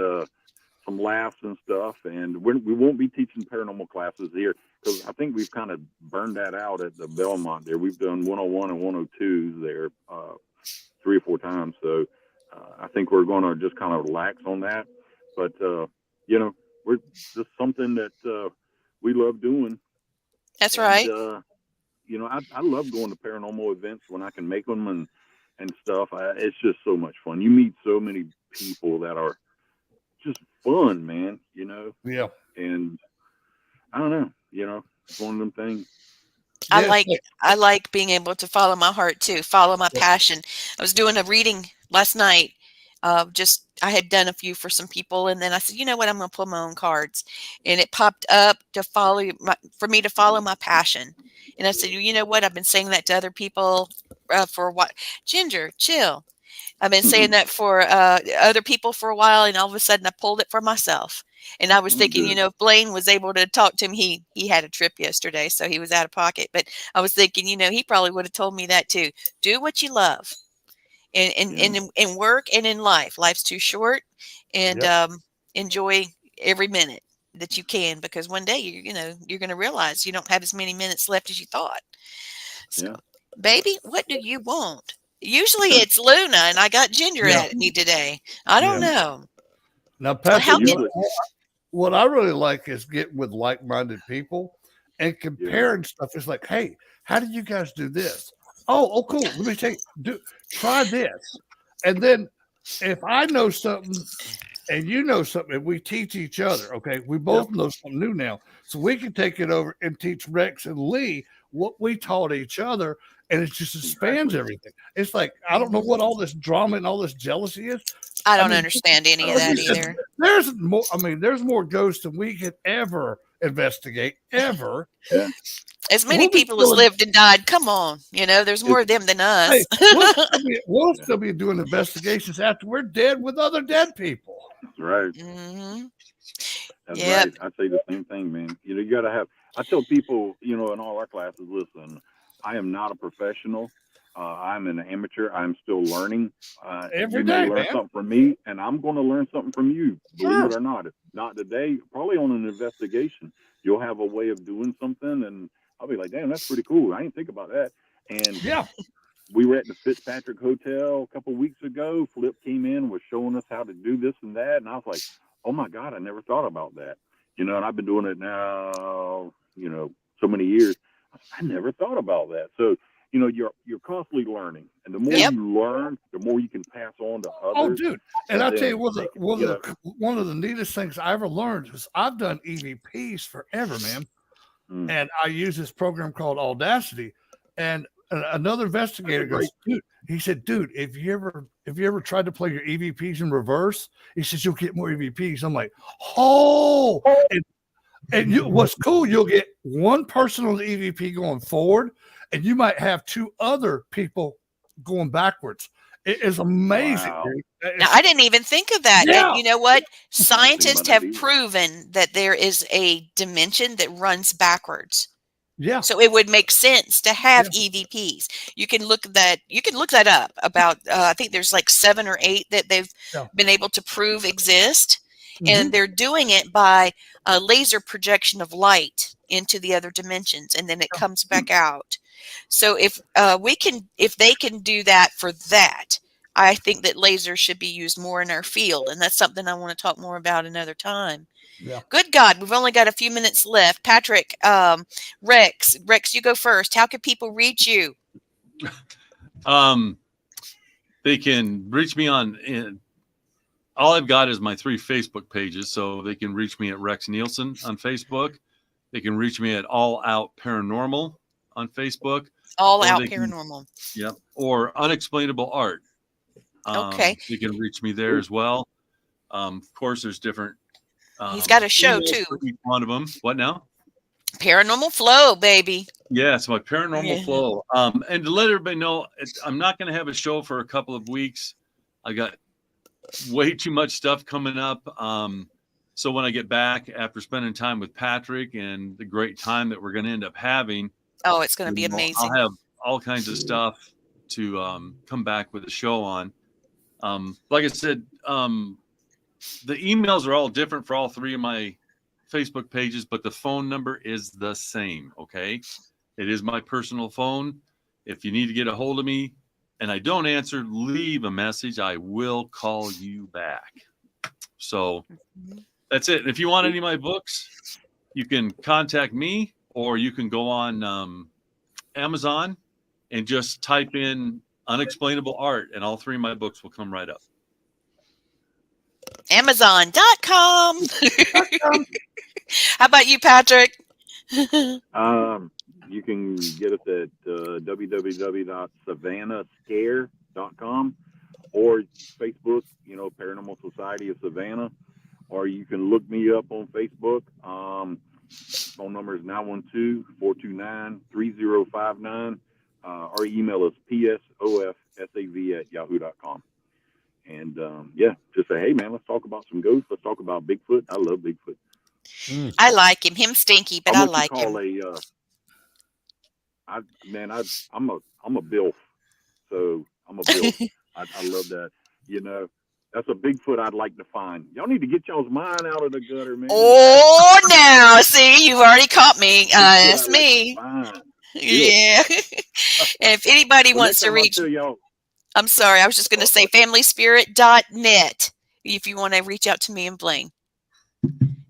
some laughs and stuff. And we won't be teaching paranormal classes here because I think we've kind of burned that out at the Belmont there. We've done 101 and 102s there 3 or 4 times, so I think we're gonna just kind of relax on that. But we're just something that we love doing. That's And, right. I love going to paranormal events when I can make them and stuff. It's just so much fun. You meet so many people that are just fun, man, Yeah. and I don't know, it's one of them things. I like being able to follow my heart too, follow my passion. I was doing a reading last night. I had done a few for some people, and then I said, you know what, I'm going to pull my own cards, and it popped up for me to follow my passion. And I said, you know what, I've been saying that to other people for what? Ginger, chill. I've been saying that for other people for a while, and all of a sudden I pulled it for myself. And I was thinking, Good. if Blaine was able to talk to him, he had a trip yesterday, so he was out of pocket. But I was thinking, he probably would have told me that too. Do what you love, and in work and in life. Life's too short, and enjoy every minute that you can, because one day you're going to realize you don't have as many minutes left as you thought. So, baby, what do you want? Usually it's Luna, and I got Ginger at me today. I don't know. Now, Patrick, How what I really like is getting with like-minded people and comparing stuff. It's like, hey, how do you guys do this? Oh, cool. Let me try this. And then if I know something and you know something, and we teach each other, okay, we both know something new now. So we can take it over and teach Rex and Lee what we taught each other, and it just expands everything. It's like, I don't know what all this drama and all this jealousy is. I don't understand any of that either. There's more ghosts than we could ever investigate, ever. Yeah. As many people as lived and died. Come on, there's more of them than us. Hey, we'll still be doing investigations after we're dead with other dead people. That's right. Mm-hmm. That's right. I say the same thing, man. You got to have. I tell people, in all our classes, listen, I am not a professional. I'm an amateur. I'm still learning. Every you day, may learn man. something from me, and I'm going to learn something from you, believe it or not. If not today, probably on an investigation, you'll have a way of doing something, and I'll be like, damn, that's pretty cool. I didn't think about that. And we were at the Fitzpatrick Hotel a couple of weeks ago. Flip came in, was showing us how to do this and that, and I was like, oh my God, I never thought about that. And I've been doing it now, so many years. I never thought about that. So, you're constantly learning, and the more you learn, the more you can pass on to others. Oh, dude! And I'll tell you, one of the neatest things I ever learned is I've done EVPs forever, man. And I use this program called Audacity. And another investigator goes, dude. He said, dude, if you ever tried to play your EVPs in reverse, he says you'll get more EVPs. I'm like, oh. And what's cool, you'll get one person on the EVP going forward, and you might have 2 other people going backwards. It is amazing. Wow. Dude. Now, I didn't even think of that. Yeah. And you know what? Think Scientists about have that either. proven that there is a dimension that runs backwards. Yeah. So it would make sense to have Yeah. EVPs. You can look that up about, I think there's like 7 or 8 that they've Yeah. been able to prove exist. Mhm. And they're doing it by a laser projection of light into the other dimensions, and then it comes back out. So if they can do that for that, I think that lasers should be used more in our field, and that's something I want to talk more about another time. Yeah. Good God, we've only got a few minutes left. Patrick, Rex, you go first. How can people reach you? They can reach me on. All I've got is my 3 Facebook pages, so they can reach me at Rex Nielsen on Facebook. They can reach me at All Out Paranormal on Facebook. All Or Out they can- Paranormal. Yeah, or Unexplainable Art. Okay. You can reach me there as well. Of course, there's different. He's got a show emails too. for each one of them. What now? Paranormal Flow, baby. Yeah, it's my Paranormal Yeah. Flow. And to let everybody know, I'm not going to have a show for a couple of weeks. I got way too much stuff coming up. So when I get back after spending time with Patrick and the great time that we're going to end up having, Oh, it's going to be amazing. I'll have all kinds of stuff to come back with a show on. Like I said, the emails are all different for all 3 of my Facebook pages, but the phone number is the same. Okay. It is my personal phone. If you need to get a hold of me and I don't answer, leave a message. I will call you back. So that's it. And if you want any of my books, you can contact me, or you can go on Amazon and just type in Unexplainable Art, and all 3 of my books will come right up. Amazon.com. How about you, Patrick? You can get us at www.savannahscare.com or Facebook, Paranormal Society of Savannah, or you can look me up on Facebook. Phone number is 912-429-3059. Our email is psofsav@yahoo.com. And just say, hey man, let's talk about some ghosts. Let's talk about Bigfoot. I love Bigfoot. I like him. Him stinky, but I like him. I'm a Bilf, so I'm a Bilf. I love that. That's a Bigfoot I'd like to find. Y'all need to get y'all's mind out of the gutter, man. Oh, now see, you've already caught me. That's me. Yeah. And if anybody wants to reach, I'm sorry, I was just going to say FamilySpirit.net if you want to reach out to me and Blaine.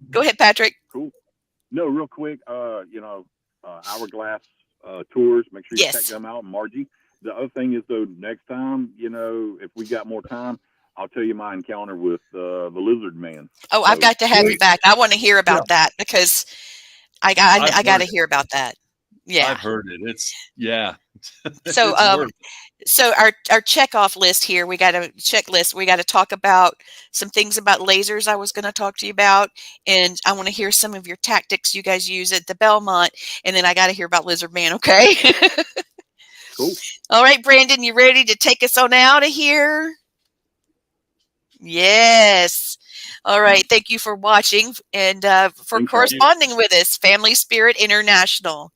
Go ahead, Patrick. Cool. No, real quick, Hourglass tours. Make sure you check them out, Margie. The other thing is, though, next time, if we got more time, I'll tell you my encounter with the Lizard Man. Oh, I've got to have you back. I want to hear about that because I got to hear about that. Yeah, I've heard it. It's So, so our check off list here, we got a checklist. We got to talk about some things about lasers I was going to talk to you about. And I want to hear some of your tactics you guys use at the Belmont. And then I got to hear about Lizard Man. Okay. Cool. All right, Brandon, you ready to take us on out of here? Yes. All right. Thank you for watching and for corresponding with us, Family Spirit International.